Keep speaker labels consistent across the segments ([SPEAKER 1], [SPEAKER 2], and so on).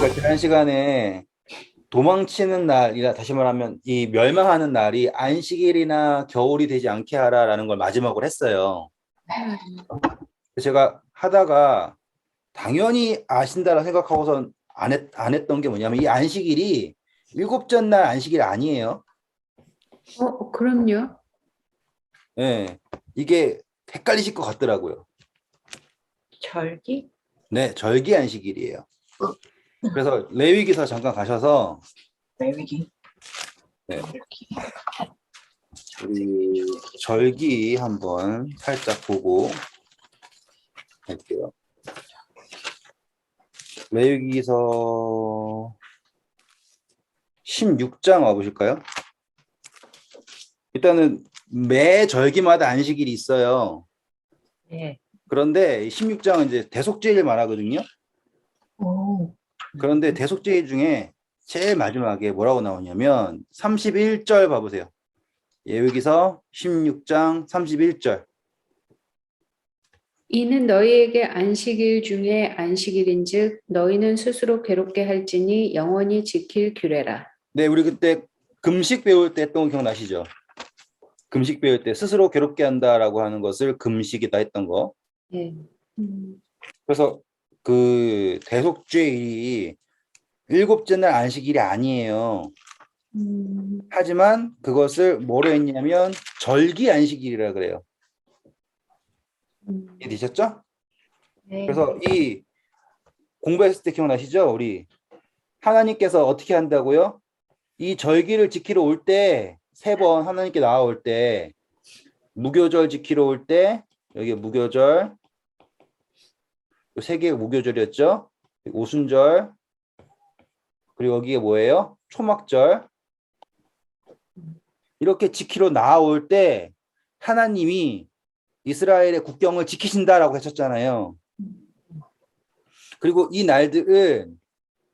[SPEAKER 1] 우리가 지난 시간에 도망치는 날이나 다시 말하면 이 멸망하는 날이 안식일이나 겨울이 되지 않게 하라라는 걸 마지막으로 했어요. 제가 하다가 당연히 아신다라 생각하고선 안 했던 게 뭐냐면 이 안식일이 일곱째 날 안식일 아니에요.
[SPEAKER 2] 그럼요.
[SPEAKER 1] 네, 이게 헷갈리실 것 같더라고요.
[SPEAKER 2] 절기?
[SPEAKER 1] 네, 절기 안식일이에요. 그래서 레위기서 잠깐 가셔서
[SPEAKER 2] 레위기.
[SPEAKER 1] 네, 우리 절기 한번 살짝 보고 할게요. 레위기서 16장 와보실까요? 일단은 매 절기마다 안식일이 있어요.
[SPEAKER 2] 네.
[SPEAKER 1] 그런데 16장은 이제 대속죄일 말하거든요.
[SPEAKER 2] 오.
[SPEAKER 1] 그런데 대속죄일 중에 제일 마지막에 뭐라고 나오냐면 31절 봐보세요. 레위기서 16장 31절.
[SPEAKER 2] 이는 너희에게 안식일 중에 안식일인즉 너희는 스스로 괴롭게 할지니 영원히 지킬 규례라.
[SPEAKER 1] 네, 우리 그때 금식 배울 때 했던 거 기억나시죠? 금식 배울 때 스스로 괴롭게 한다라고 하는 것을 금식이다 했던 거.
[SPEAKER 2] 네.
[SPEAKER 1] 그래서 그 대속죄일이 일곱째 날 안식일이 아니에요. 하지만 그것을 뭐로 했냐면 절기 안식일이라 그래요. 이해되셨죠?
[SPEAKER 2] 네.
[SPEAKER 1] 그래서 이 공부했을 때 기억나시죠? 우리 하나님께서 어떻게 한다고요? 이 절기를 지키러 올 때 세 번 하나님께 나아올 때 무교절 지키러 올 때 여기 무교절 세 개의 무교절이었죠? 오순절 그리고 여기에 뭐예요? 초막절 이렇게 지키러 나아올 때 하나님이 이스라엘의 국경을 지키신다라고 했었잖아요. 그리고 이 날들은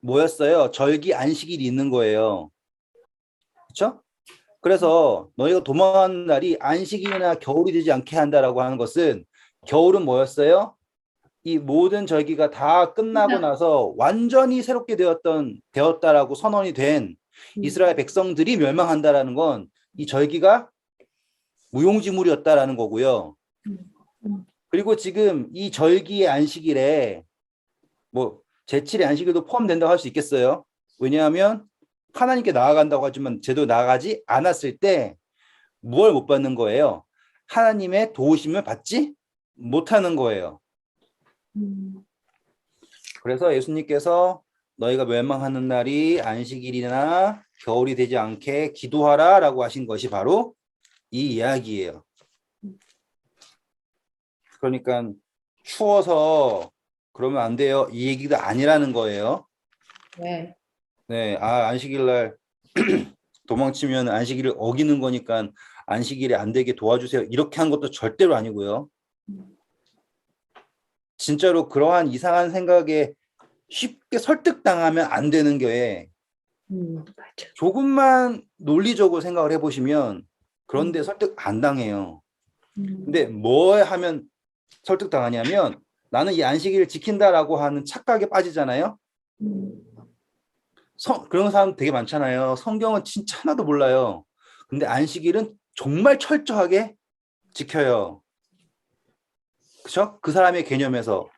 [SPEAKER 1] 뭐였어요? 절기 안식일이 있는 거예요. 그렇죠? 그래서 너희가 도망하는 날이 안식일이나 겨울이 되지 않게 한다라고 하는 것은 겨울은 뭐였어요? 이 모든 절기가 다 끝나고 나서 완전히 새롭게 되었다라고 선언이 된 이스라엘 백성들이 멸망한다라는 건 이 절기가 무용지물이었다라는 거고요. 그리고 지금 이 절기의 안식일에 뭐 제7의 안식일도 포함된다고 할 수 있겠어요. 왜냐하면 하나님께 나아간다고 하지만 제대로 나아가지 않았을 때 무엇을 못 받는 거예요? 하나님의 도우심을 받지 못하는 거예요. 그래서 예수님께서 너희가 멸망하는 날이 안식일이나 겨울이 되지 않게 기도하라 라고 하신 것이 바로 이 이야기예요. 그러니까 추워서 그러면 안 돼요. 이 얘기가 아니라는 거예요.
[SPEAKER 2] 네.
[SPEAKER 1] 네, 안식일 날 도망치면 안식일을 어기는 거니까 안식일에 안 되게 도와주세요. 이렇게 한 것도 절대로 아니고요. 진짜로 그러한 이상한 생각에 쉽게 설득당하면 안 되는 게
[SPEAKER 2] 맞아.
[SPEAKER 1] 조금만 논리적으로 생각을 해보시면 그런데 설득 안 당해요. 근데 뭐 하면 설득당하냐면 나는 이 안식일을 지킨다라고 하는 착각에 빠지잖아요. 그런 사람 되게 많잖아요. 성경은 진짜 하나도 몰라요. 근데 안식일은 정말 철저하게 지켜요. 그렇죠? 그 사람의 개념에서.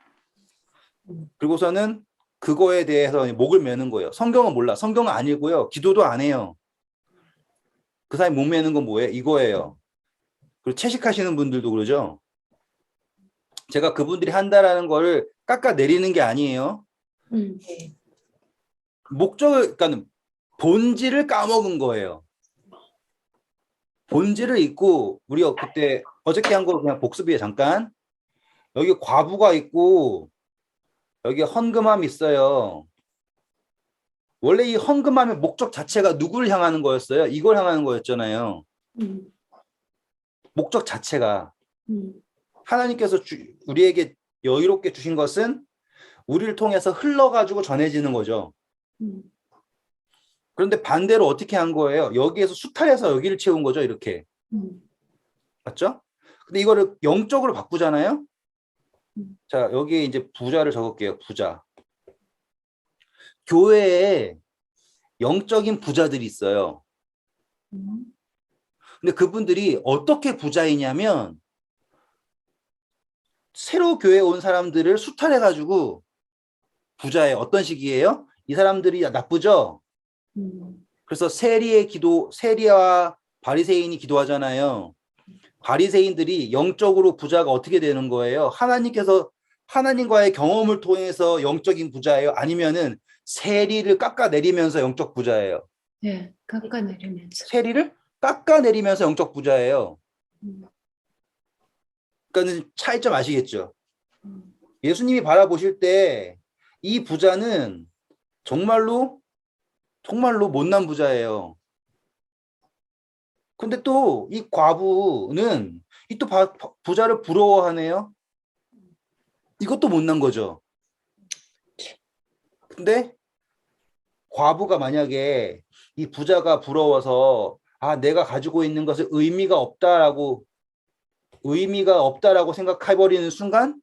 [SPEAKER 1] 그리고서는 그거에 대해서 목을 매는 거예요. 성경은 몰라. 성경은 아니고요. 기도도 안 해요. 그 사람이 목 매는 건 뭐예요? 이거예요. 그리고 채식하시는 분들도 그러죠. 제가 그분들이 한다라는 거를 깎아내리는 게 아니에요. 목적을, 그러니까 본질을 까먹은 거예요. 본질을 잊고 우리가 그때 어저께 한 거 그냥 복습이에요. 잠깐. 여기 과부가 있고 여기 헌금함이 있어요. 원래 이 헌금함의 목적 자체가 누구를 향하는 거였어요? 이걸 향하는 거였잖아요. 목적 자체가 하나님께서 우리에게 여유롭게 주신 것은 우리를 통해서 흘러가지고 전해지는 거죠. 그런데 반대로 어떻게 한 거예요? 여기에서 수탈해서 여기를 채운 거죠. 이렇게. 맞죠? 근데 이거를 영적으로 바꾸잖아요. 자, 여기에 이제 부자를 적을게요. 부자. 교회에 영적인 부자들이 있어요. 근데 그분들이 어떻게 부자이냐면 새로 교회에 온 사람들을 수탈해가지고 부자예요. 어떤 식이에요? 이 사람들이 나쁘죠? 그래서 세리와 바리새인이 기도하잖아요. 바리새인들이 영적으로 부자가 어떻게 되는 거예요? 하나님과의 경험을 통해서 영적인 부자예요? 아니면은 세리를 깎아내리면서 영적 부자예요?
[SPEAKER 2] 네, 깎아내리면서.
[SPEAKER 1] 세리를 깎아내리면서 영적 부자예요. 그러니까 차이점 아시겠죠? 예수님이 바라보실 때 이 부자는 정말로 못난 부자예요. 근데 또 이 과부는 이 또 부자를 부러워하네요. 이것도 못난 거죠. 근데 과부가 만약에 이 부자가 부러워서 내가 가지고 있는 것을 의미가 없다라고 생각해버리는 순간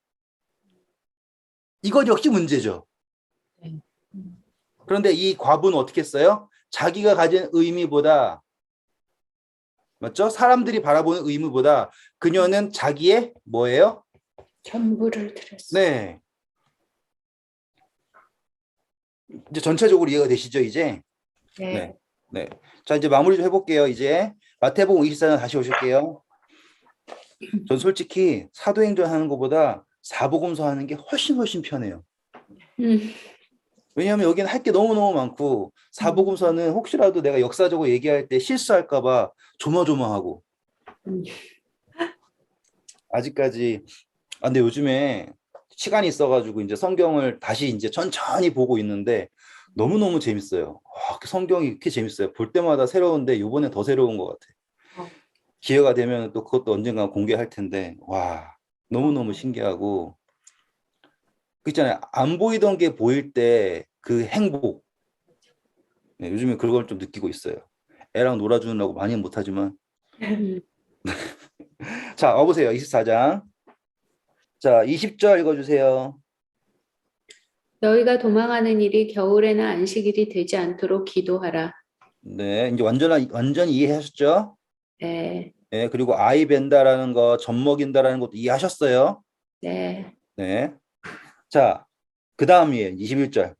[SPEAKER 1] 이것 역시 문제죠.
[SPEAKER 2] 네.
[SPEAKER 1] 그런데 이 과부는 어떻게 했어요? 자기가 가진 의미보다, 맞죠? 사람들이 바라보는 의미보다 그녀는 자기의 뭐예요?
[SPEAKER 2] 전부를 드렸어요.
[SPEAKER 1] 네. 이제 전체적으로 이해가 되시죠, 이제?
[SPEAKER 2] 네.
[SPEAKER 1] 네. 자, 이제 마무리 좀 해볼게요, 이제. 마태복음 24장 다시 오실게요. 전 솔직히 사도행전 하는 것보다 사복음서 하는 게 훨씬 편해요. 왜냐하면 여기는 할 게 너무너무 많고 사복음서는 혹시라도 내가 역사적으로 얘기할 때 실수할까 봐 조마조마하고 아직까지 근데 요즘에 시간이 있어가지고 이제 성경을 다시 이제 천천히 보고 있는데 너무너무 재밌어요. 성경이 이렇게 재밌어요. 볼 때마다 새로운데 이번에 더 새로운 것 같아요. 기회가 되면 또 그것도 언젠가 공개할 텐데 와 너무너무 신기하고 그 있잖아요. 안 보이던 게 보일 때 그 행복. 네, 요즘에 그걸 좀 느끼고 있어요. 애랑 놀아주느라고 많이 못하지만 자 와보세요. 24장 자 20절 읽어주세요.
[SPEAKER 2] 너희가 도망하는 일이 겨울에나 안식일이 되지 않도록 기도하라.
[SPEAKER 1] 네 이제 완전히 이해하셨죠?
[SPEAKER 2] 네.
[SPEAKER 1] 네, 그리고 아이 벤다라는 거, 젖 먹인다라는 것도 이해하셨어요?
[SPEAKER 2] 네.
[SPEAKER 1] 네. 자, 그 다음이에요. 21절.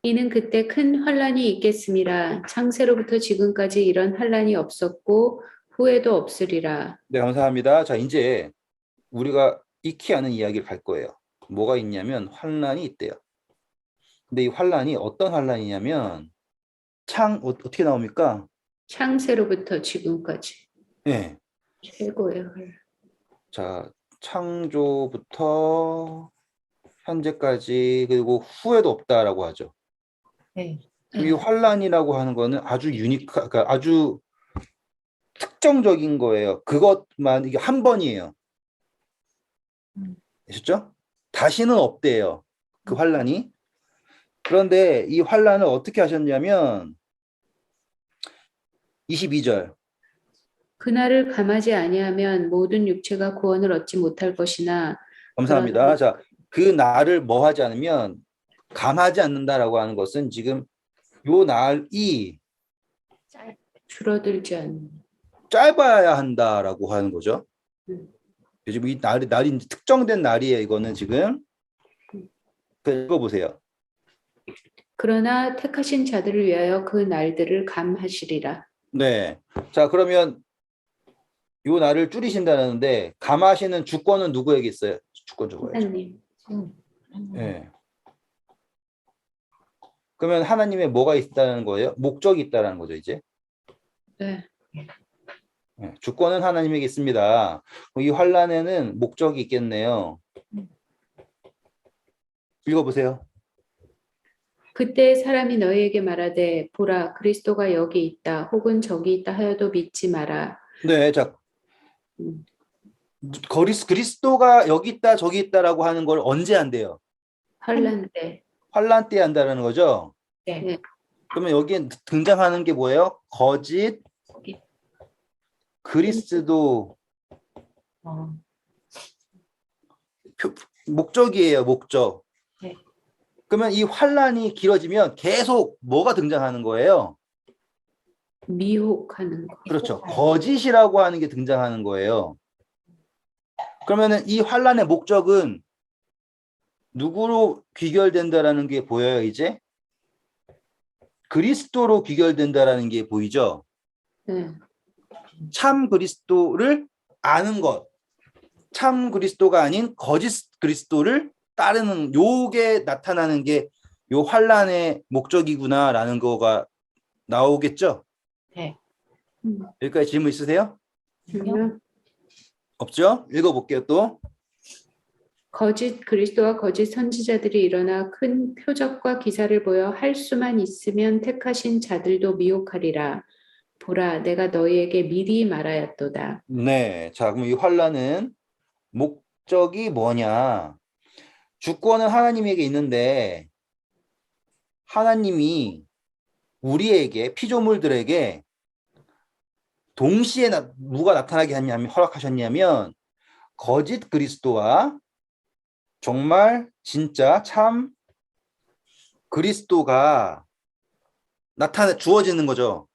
[SPEAKER 2] 이는 그때 큰 환란이 있겠음이라. 창세로부터 지금까지 이런 환란이 없었고 후에도 없으리라.
[SPEAKER 1] 네, 감사합니다. 자, 이제 우리가 익히 아는 이야기를 갈 거예요. 뭐가 있냐면 환란이 있대요. 근데 이 환란이 어떤 환란이냐면 어떻게 나옵니까?
[SPEAKER 2] 창세로부터 지금까지
[SPEAKER 1] 네.
[SPEAKER 2] 최고의 환란.
[SPEAKER 1] 자, 창조부터 현재까지 그리고 후에도 없다라고 하죠.
[SPEAKER 2] 네.
[SPEAKER 1] 이 환란이라고 하는 거는 그러니까 아주 특정적인 거예요. 그것만 이게 한 번이에요. 아셨죠? 다시는 없대요. 그 환란이. 그런데 이 환란을 어떻게 하셨냐면 22절.
[SPEAKER 2] 그날을 감하지 아니하면 모든 육체가 구원을 얻지 못할 것이나 그러나
[SPEAKER 1] 감사합니다. 자, 그 날을 뭐 하지 않으면 감하지 않는다라고 하는 것은 지금 요 날이
[SPEAKER 2] 줄어들지 않는.
[SPEAKER 1] 짧아야 한다라고 하는 거죠.
[SPEAKER 2] 음.
[SPEAKER 1] 지금 이 날이 이제 특정된 날이에요. 이거는 지금. 읽어보세요.
[SPEAKER 2] 그러나 택하신 자들을 위하여 그 날들을 감하시리라.
[SPEAKER 1] 네. 자, 그러면 요 날을 줄이신다는데 감하시는 주권은 누구에게 있어요? 주권 적어야죠.
[SPEAKER 2] 하나님.
[SPEAKER 1] 네. 그러면 하나님의 뭐가 있다는 거예요? 목적이 있다는 거죠, 이제.
[SPEAKER 2] 네.
[SPEAKER 1] 네. 주권은 하나님에게 있습니다. 이 환란에는 목적이 있겠네요. 읽어보세요.
[SPEAKER 2] 그때 사람이 너희에게 말하되 보라 그리스도가 여기 있다 혹은 저기 있다 하여도 믿지 마라.
[SPEAKER 1] 네, 자,
[SPEAKER 2] 음.
[SPEAKER 1] 그리스도가 여기 있다, 저기 있다라고 하는 걸 언제 한대요?
[SPEAKER 2] 환란 때.
[SPEAKER 1] 환란 때 한다는 거죠?
[SPEAKER 2] 네.
[SPEAKER 1] 그러면 여기에 등장하는 게 뭐예요? 거짓
[SPEAKER 2] 거기.
[SPEAKER 1] 그리스도
[SPEAKER 2] 어.
[SPEAKER 1] 목적이에요, 목적.
[SPEAKER 2] 네.
[SPEAKER 1] 그러면 이 환란이 길어지면 계속 뭐가 등장하는 거예요?
[SPEAKER 2] 미혹하는 거.
[SPEAKER 1] 그렇죠. 거짓이라고 하는 게 등장하는 거예요. 그러면은 이 환란의 목적은 누구로 귀결된다라는 게 보여요, 이제? 그리스도로 귀결된다라는 게 보이죠?
[SPEAKER 2] 네.
[SPEAKER 1] 참 그리스도를 아는 것. 참 그리스도가 아닌 거짓 그리스도를 따르는 요게 나타나는 게 요 환란의 목적이구나라는 거가 나오겠죠?
[SPEAKER 3] 네.
[SPEAKER 1] 여기까지 질문 있으세요?
[SPEAKER 2] 그러면
[SPEAKER 1] 없죠? 읽어볼게요, 또.
[SPEAKER 2] 거짓 그리스도와 거짓 선지자들이 일어나 큰 표적과 기사를 보여 할 수만 있으면 택하신 자들도 미혹하리라. 보라, 내가 너희에게 미리 말하였도다.
[SPEAKER 1] 네. 자, 그럼 이 환란은 목적이 뭐냐? 주권은 하나님에게 있는데 하나님이 우리에게 피조물들에게 동시에 누가 나타나게 했냐면 허락하셨냐면 거짓 그리스도와 정말 진짜 참 그리스도가 주어지는 거죠.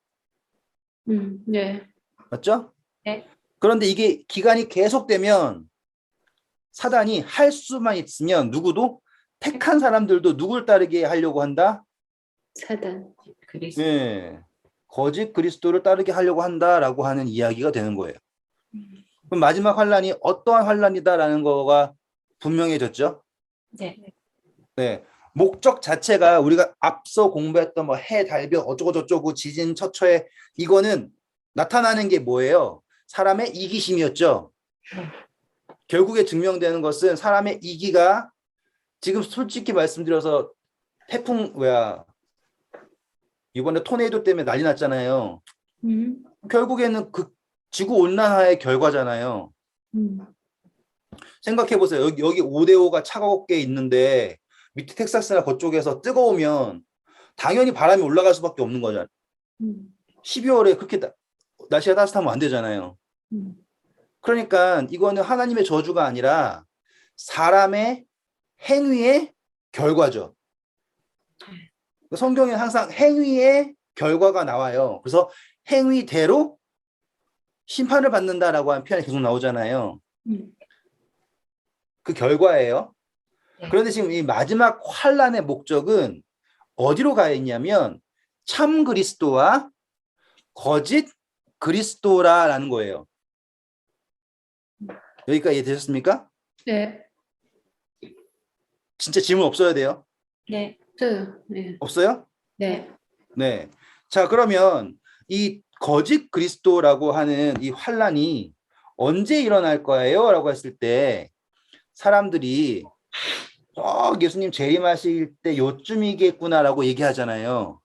[SPEAKER 2] 네.
[SPEAKER 1] 맞죠?
[SPEAKER 3] 네.
[SPEAKER 1] 그런데 이게 기간이 계속되면 사단이 할 수만 있으면 누구도 택한 사람들도 누굴 따르게 하려고 한다?
[SPEAKER 2] 사단.
[SPEAKER 3] 그리스도.
[SPEAKER 1] 네. 거짓 그리스도를 따르게 하려고 한다라고 하는 이야기가 되는 거예요. 그럼 마지막 환란이 어떠한 환란이다라는 거가 분명해졌죠?
[SPEAKER 3] 네.
[SPEAKER 1] 네. 목적 자체가 우리가 앞서 공부했던 뭐 해, 달별 어쩌고 저쩌고 지진, 처처에 이거는 나타나는 게 뭐예요? 사람의 이기심이었죠.
[SPEAKER 3] 네.
[SPEAKER 1] 결국에 증명되는 것은 사람의 이기가 지금 솔직히 말씀드려서 태풍 이번에 토네이도 때문에 난리 났잖아요. 결국에는 그 지구 온난화의 결과잖아요. 생각해 보세요. 여기 5대5가 차갑게 있는데 밑에 텍사스나 그쪽에서 뜨거우면 당연히 바람이 올라갈 수밖에 없는 거잖아요. 12월에 그렇게 날씨가 따뜻하면 안 되잖아요. 그러니까 이거는 하나님의 저주가 아니라 사람의 행위의 결과죠. 성경에 항상 행위의 결과가 나와요. 그래서 행위대로 심판을 받는다라고 하는 표현이 계속 나오잖아요. 그 결과예요.
[SPEAKER 3] 네.
[SPEAKER 1] 그런데 지금 이 마지막 환란의 목적은 어디로 가 있냐면 참 그리스도와 거짓 그리스도라는 거예요. 여기까지 이해되셨습니까?
[SPEAKER 2] 네.
[SPEAKER 1] 진짜 질문 없어야 돼요.
[SPEAKER 3] 네.
[SPEAKER 2] 없어요. 네.
[SPEAKER 1] 없어요?
[SPEAKER 2] 네.
[SPEAKER 1] 네. 자, 그러면 이 거짓 그리스도라고 하는 이 환란이 언제 일어날 거예요? 라고 했을 때 사람들이 예수님 재림하실 때 요쯤이겠구나라고 얘기하잖아요.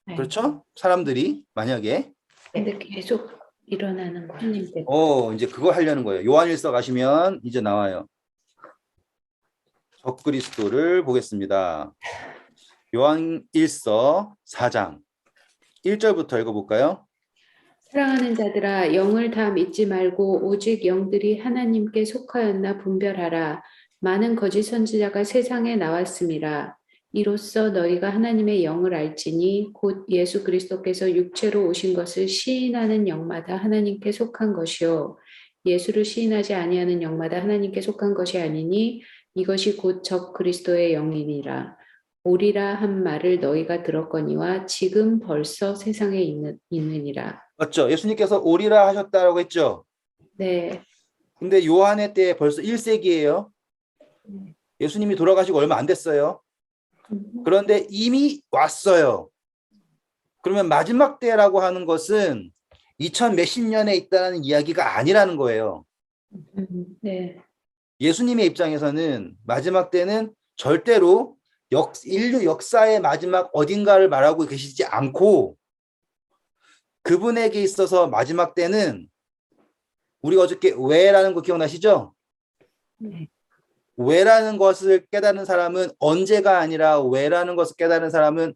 [SPEAKER 3] 네.
[SPEAKER 1] 그렇죠? 사람들이 만약에
[SPEAKER 2] 근데 계속 일어나는 거예요.
[SPEAKER 3] 하나님 때.
[SPEAKER 1] 이제 그거 하려는 거예요. 요한일서 가시면 이제 나와요. 적그리스도를 보겠습니다. 요한일서 4장 1절부터 읽어볼까요?
[SPEAKER 2] 사랑하는 자들아, 영을 다 믿지 말고 오직 영들이 하나님께 속하였나 분별하라. 많은 거짓 선지자가 세상에 나왔음이라. 이로써 너희가 하나님의 영을 알지니 곧 예수 그리스도께서 육체로 오신 것을 시인하는 영마다 하나님께 속한 것이요 예수를 시인하지 아니하는 영마다 하나님께 속한 것이 아니니 이것이 곧 적 그리스도의 영이니라. 오리라 한 말을 너희가 들었거니와 지금 벌써 세상에 있느니라.
[SPEAKER 1] 맞죠? 예수님께서 오리라 하셨다라고 했죠?
[SPEAKER 2] 네.
[SPEAKER 1] 근데 요한의 때 벌써 1세기예요. 예수님이 돌아가시고 얼마 안 됐어요. 그런데 이미 왔어요. 그러면 마지막 때라고 하는 것은 2000 몇십 년에 있다는 이야기가 아니라는 거예요.
[SPEAKER 2] 네.
[SPEAKER 1] 예수님의 입장에서는 마지막 때는 절대로 인류 역사의 마지막 어딘가를 말하고 계시지 않고 그분에게 있어서 마지막 때는 우리가 어저께 왜라는 거 기억나시죠?
[SPEAKER 3] 네.
[SPEAKER 1] 왜라는 것을 깨달은 사람은 언제가 아니라 왜라는 것을 깨달은 사람은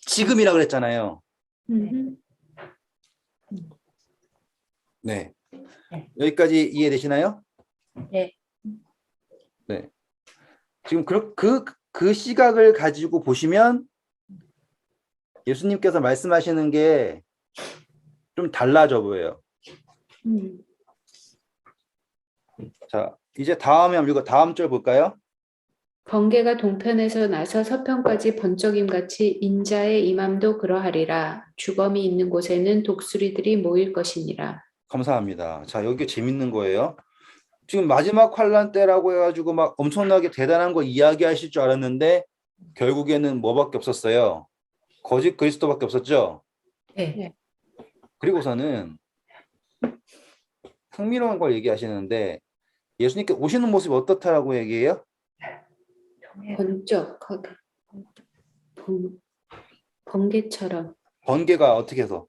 [SPEAKER 1] 지금이라 그랬잖아요. 네.
[SPEAKER 3] 네.
[SPEAKER 1] 여기까지 이해되시나요?
[SPEAKER 3] 네.
[SPEAKER 1] 네. 지금 그 시각을 가지고 보시면 예수님께서 말씀하시는 게 좀 달라져 보여요. 자, 이제 다음에 우리가 다음 절 볼까요?
[SPEAKER 2] 번개가 동편에서 나서 서편까지 번쩍임 같이 인자의 임함도 그러하리라. 주검이 있는 곳에는 독수리들이 모일 것이니라.
[SPEAKER 1] 감사합니다. 자, 여기 재밌는 거예요. 지금 마지막 환란 때라고 해가지고 막 엄청나게 대단한 거 이야기하실 줄 알았는데 결국에는 뭐밖에 없었어요? 거짓 그리스도밖에 없었죠.
[SPEAKER 2] 네.
[SPEAKER 1] 그리고서는 흥미로운 걸 얘기하시는데 예수님께 오시는 모습이 어떻다라고 얘기해요?
[SPEAKER 2] 번쩍하게 번개처럼
[SPEAKER 1] 번개가 어떻게 해서?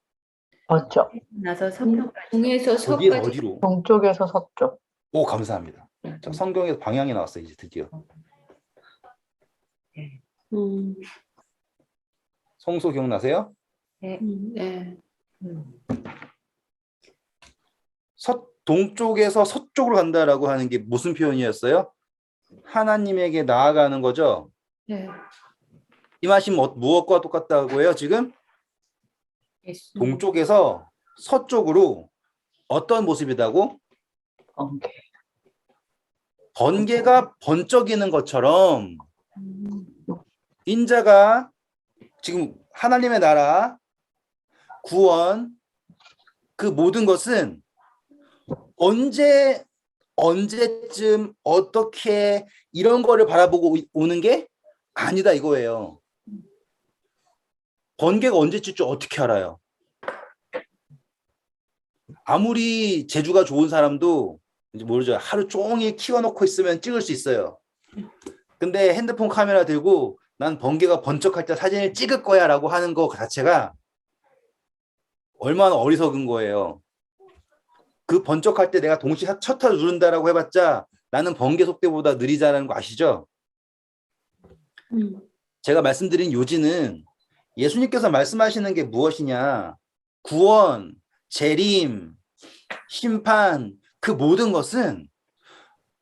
[SPEAKER 3] 어쩌?
[SPEAKER 4] 나서 서편까지.
[SPEAKER 2] 동에서
[SPEAKER 1] 어디에서
[SPEAKER 2] 서까지
[SPEAKER 1] 어디로?
[SPEAKER 3] 동쪽에서 서쪽.
[SPEAKER 1] 오, 감사합니다. 자, 성경에서 방향이 나왔어요, 이제 드디어. 성소 기억나세요?
[SPEAKER 2] 네.
[SPEAKER 1] 동쪽에서 서쪽으로 간다라고 하는 게 무슨 표현이었어요? 하나님에게 나아가는 거죠.
[SPEAKER 2] 네.
[SPEAKER 1] 이 말씀 무엇과 똑같다고 해요, 지금? 동쪽에서 서쪽으로 어떤 모습이라고?
[SPEAKER 3] 번개.
[SPEAKER 1] 번개가 번쩍이는 것처럼 인자가 지금 하나님의 나라, 구원, 그 모든 것은 언제쯤 어떻게 이런 거를 바라보고 오는 게 아니다 이거예요. 번개가 언제 칠 줄 어떻게 알아요? 아무리 재주가 좋은 사람도 이제 모르죠. 하루 종일 키워놓고 있으면 찍을 수 있어요. 근데 핸드폰 카메라 들고 난 번개가 번쩍할 때 사진을 찍을 거야 라고 하는 거 자체가 얼마나 어리석은 거예요. 그 번쩍할 때 내가 동시에 셔터 누른다라고 해봤자 나는 번개 속도보다 느리다는 거 아시죠? 제가 말씀드린 요지는 예수님께서 말씀하시는 게 무엇이냐? 구원, 재림, 심판, 그 모든 것은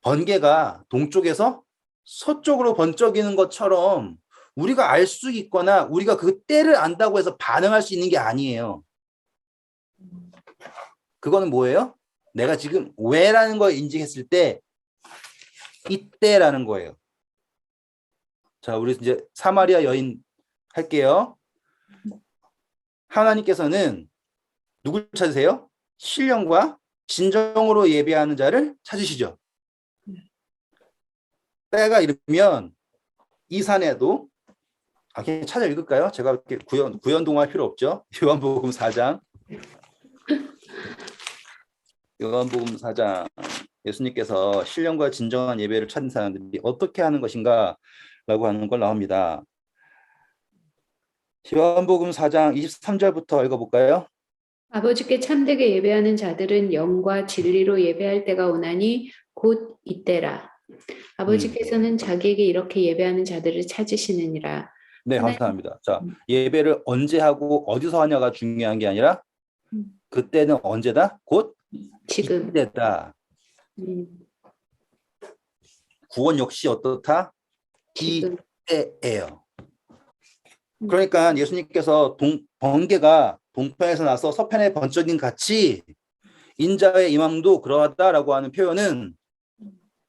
[SPEAKER 1] 번개가 동쪽에서 서쪽으로 번쩍이는 것처럼 우리가 알 수 있거나 우리가 그 때를 안다고 해서 반응할 수 있는 게 아니에요. 그거는 뭐예요? 내가 지금 왜라는 걸 인식했을 때 이때라는 거예요. 자, 우리 이제 사마리아 여인 할게요. 하나님께서는 누굴 찾으세요? 신령과 진정으로 예배하는 자를 찾으시죠. 때가 이르면 이 산에도 그냥 찾아 읽을까요? 제가 이렇게 구연동할 필요 없죠. 요한복음 4장. 요한복음 4장. 예수님께서 신령과 진정한 예배를 찾는 사람들이 어떻게 하는 것인가 라고 하는 걸 나옵니다. 요한복음 4장 23절부터 읽어볼까요?
[SPEAKER 2] 아버지께 참되게 예배하는 자들은 영과 진리로 예배할 때가 오나니 곧 이때라. 아버지께서는 자기에게 이렇게 예배하는 자들을 찾으시느니라.
[SPEAKER 1] 네, 감사합니다. 자, 예배를 언제 하고 어디서 하냐가 중요한 게 아니라 그때는 언제다? 곧
[SPEAKER 2] 지금.
[SPEAKER 1] 이때다. 구원 역시 어떻다?
[SPEAKER 2] 지금.
[SPEAKER 1] 이때예요. 그러니까 예수님께서 번개가 동편에서 나서 서편에 번쩍인 같이 인자의 임함도 그러하다라고 하는 표현은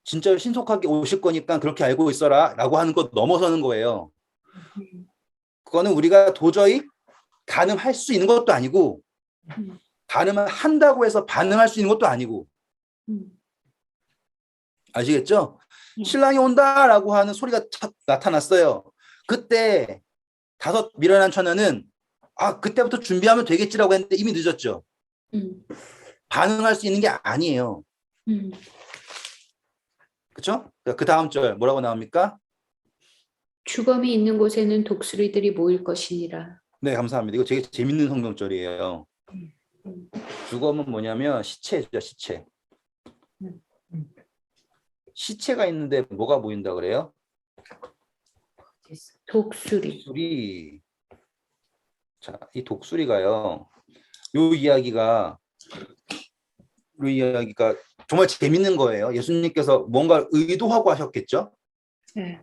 [SPEAKER 1] 진짜 신속하게 오실 거니까 그렇게 알고 있어라 라고 하는 것 넘어서는 거예요. 그거는 우리가 도저히 가늠할 수 있는 것도 아니고 가늠을 한다고 해서 반응할 수 있는 것도 아니고 아시겠죠? 신랑이 온다라고 하는 소리가 나타났어요. 그때 다섯 미련한 처녀는 그때부터 준비하면 되겠지라고 했는데 이미 늦었죠. 반응할 수 있는 게 아니에요. 그렇죠? 그 다음 절 뭐라고 나옵니까?
[SPEAKER 2] 주검이 있는 곳에는 독수리들이 모일 것이니라.
[SPEAKER 1] 네, 감사합니다. 이거 되게 재밌는 성경절이에요. 주검은 뭐냐면 시체죠, 시체. 시체가 있는데 뭐가 보인다 그래요?
[SPEAKER 2] 독수리.
[SPEAKER 1] 독수리. 자, 이 독수리가요. 요 이야기가 정말 재밌는 거예요. 예수님께서 뭔가 의도하고 하셨겠죠?
[SPEAKER 2] 네.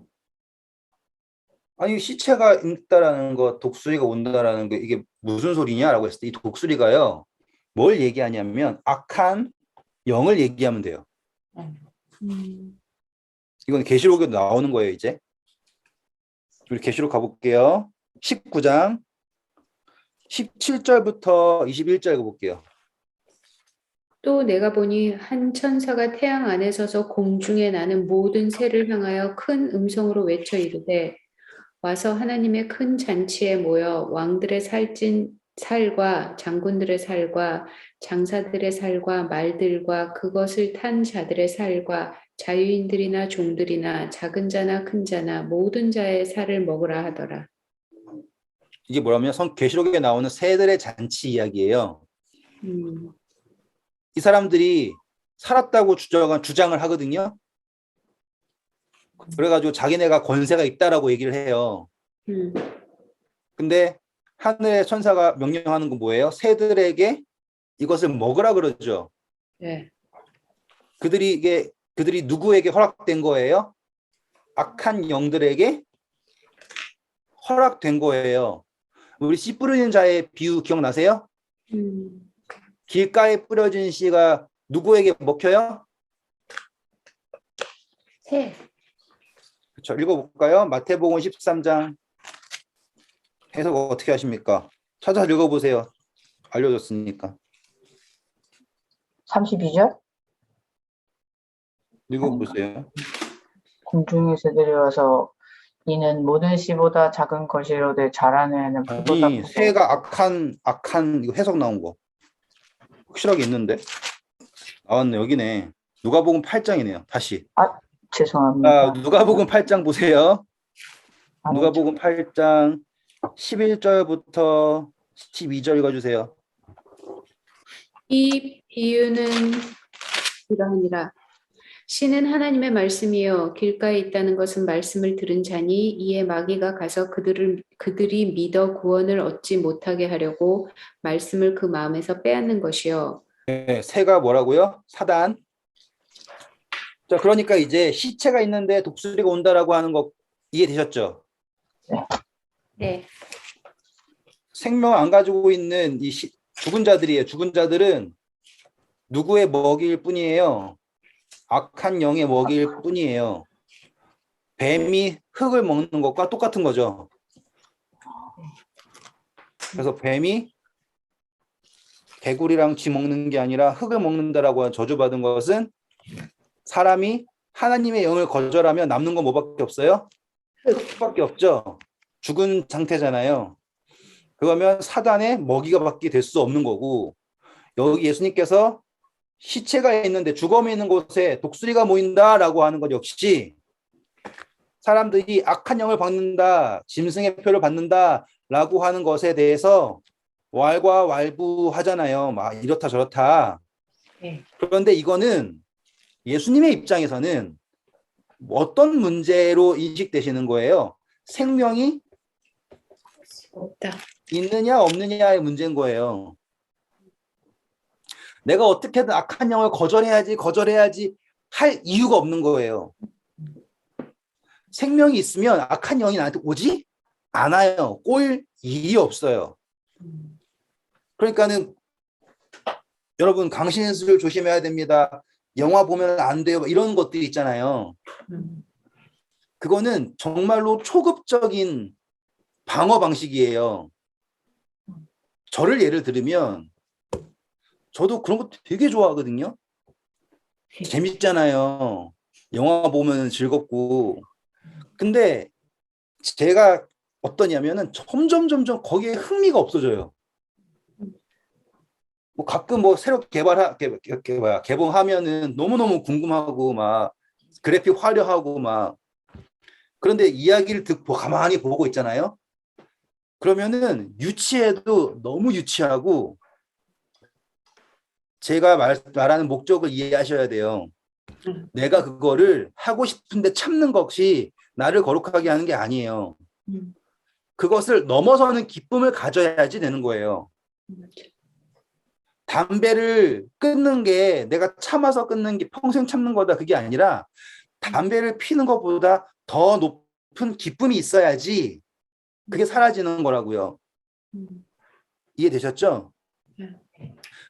[SPEAKER 1] 아니 시체가 있다라는 거, 독수리가 온다라는 거 이게 무슨 소리냐라고 했을 때 이 독수리가요. 뭘 얘기하냐면 악한 영을 얘기하면 돼요.
[SPEAKER 2] 음.
[SPEAKER 1] 이건 계시록에도 나오는 거예요, 이제. 우리 계시록 가볼게요. 19장 17절부터 21절 가볼게요.
[SPEAKER 2] 또 내가 보니 한 천사가 태양 안에 서서 공중에 나는 모든 새를 향하여 큰 음성으로 외쳐 이르되 와서 하나님의 큰 잔치에 모여 왕들의 살찐 살과 장군들의 살과 장사들의 살과 말들과 그것을 탄 자들의 살과 자유인들이나 종들이나 작은 자나 큰 자나 모든 자의 살을 먹으라 하더라.
[SPEAKER 1] 이게 뭐냐면 계시록에 나오는 새들의 잔치 이야기예요.
[SPEAKER 2] 음.
[SPEAKER 1] 이 사람들이 살았다고 주장을 하거든요. 그래가지고 자기네가 권세가 있다라고 얘기를 해요. 근데 하늘의 천사가 명령하는 건 뭐예요? 새들에게 이것을 먹으라 그러죠.
[SPEAKER 2] 네.
[SPEAKER 1] 그들이 누구에게 허락된 거예요? 악한 영들에게 허락된 거예요. 우리 씨 뿌리는 자의 비유 기억나세요? 길가에 뿌려진 씨가 누구에게 먹혀요?
[SPEAKER 2] 새.
[SPEAKER 1] 그렇죠. 읽어볼까요? 마태복음 13장 해석 어떻게 하십니까? 찾아 읽어보세요. 알려줬으니까.
[SPEAKER 3] 32절?
[SPEAKER 1] 읽어보세요.
[SPEAKER 3] 공중의 새들이 와서 이는 모든 씨보다 작은 것이로되 자라는 애는 풀보다
[SPEAKER 1] 아니
[SPEAKER 3] 크고
[SPEAKER 1] 새가 악한 이거 해석 나온 거 확실하게 있는데 나왔네. 여기네. 누가복음 8장이네요. 다시.
[SPEAKER 3] 죄송합니다.
[SPEAKER 1] 누가복음 8장 보세요.
[SPEAKER 3] 아니,
[SPEAKER 1] 누가복음 8장 11절부터 12절 읽어주세요.
[SPEAKER 2] 이 비유는 이러하니라. 신은 하나님의 말씀이요 길가에 있다는 것은 말씀을 들은 자니 이에 마귀가 가서 그들이 믿어 구원을 얻지 못하게 하려고 말씀을 그 마음에서 빼앗는 것이요.
[SPEAKER 1] 네, 새가 뭐라고요? 사단. 자, 그러니까 이제 시체가 있는데 독수리가 온다라고 하는 거 이해되셨죠?
[SPEAKER 2] 네.
[SPEAKER 1] 생명 안 가지고 있는 죽은 자들이에요. 죽은 자들은 누구의 먹일 뿐이에요? 악한 영의 먹일 뿐이에요. 뱀이 흙을 먹는 것과 똑같은 거죠. 그래서 뱀이 개구리랑 쥐 먹는 게 아니라 흙을 먹는다라고 저주받은 것은 사람이 하나님의 영을 거절하면 남는 건 뭐밖에 없어요? 흙밖에 없죠. 죽은 상태잖아요. 그러면 사단의 먹이가 밖에 될 수 없는 거고, 여기 예수님께서 시체가 있는데 주검이 있는 곳에 독수리가 모인다라고 하는 것 역시 사람들이 악한 영을 받는다, 짐승의 표를 받는다라고 하는 것에 대해서 왈가왈부하잖아요. 막 이렇다 저렇다.
[SPEAKER 2] 네.
[SPEAKER 1] 그런데 이거는 예수님의 입장에서는 어떤 문제로 인식되시는 거예요? 생명이
[SPEAKER 2] 없다.
[SPEAKER 1] 있느냐 없느냐의 문제인 거예요. 내가 어떻게든 악한 영을 거절해야지 할 이유가 없는 거예요. 생명이 있으면 악한 영이 나한테 오지 않아요. 꼬일 일이 없어요. 그러니까는 여러분 강신술 조심해야 됩니다. 영화 보면 안 돼요. 이런 것들이 있잖아요. 그거는 정말로 초급적인 방어 방식이에요. 저를 예를 들면 저도 그런 거 되게 좋아하거든요. 재밌잖아요. 영화 보면 즐겁고. 근데 제가 어떠냐면은 점점 거기에 흥미가 없어져요. 뭐 가끔 뭐 새로 개봉하면은 너무너무 궁금하고 막 그래픽 화려하고 막 그런데 이야기를 듣고 가만히 보고 있잖아요. 그러면은 유치해도 너무 유치하고 제가 말하는 목적을 이해하셔야 돼요. 내가 그거를 하고 싶은데 참는 것이 나를 거룩하게 하는 게 아니에요. 그것을 넘어서는 기쁨을 가져야지 되는 거예요. 담배를 끊는 게 내가 참아서 끊는 게 평생 참는 거다 그게 아니라 담배를 피는 것보다 더 높은 기쁨이 있어야지 그게 사라지는 거라고요. 이해되셨죠?
[SPEAKER 2] 네.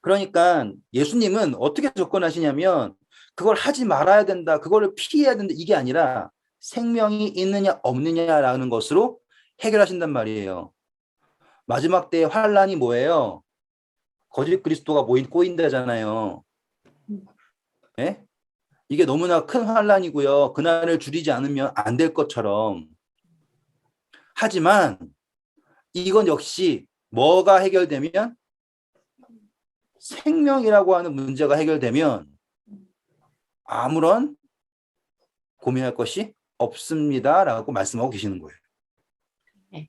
[SPEAKER 1] 그러니까 예수님은 어떻게 접근하시냐면 그걸 하지 말아야 된다, 그거를 피해야 된다, 이게 아니라 생명이 있느냐 없느냐라는 것으로 해결하신단 말이에요. 마지막 때의 환란이 뭐예요? 거짓 그리스도가 꼬인다잖아요. 예? 이게 너무나 큰 환란이고요. 그날을 줄이지 않으면 안 될 것처럼. 하지만 이건 역시 뭐가 해결되면, 생명이라고 하는 문제가 해결되면 아무런 고민할 것이 없습니다라고 말씀하고 계시는 거예요.
[SPEAKER 2] 네.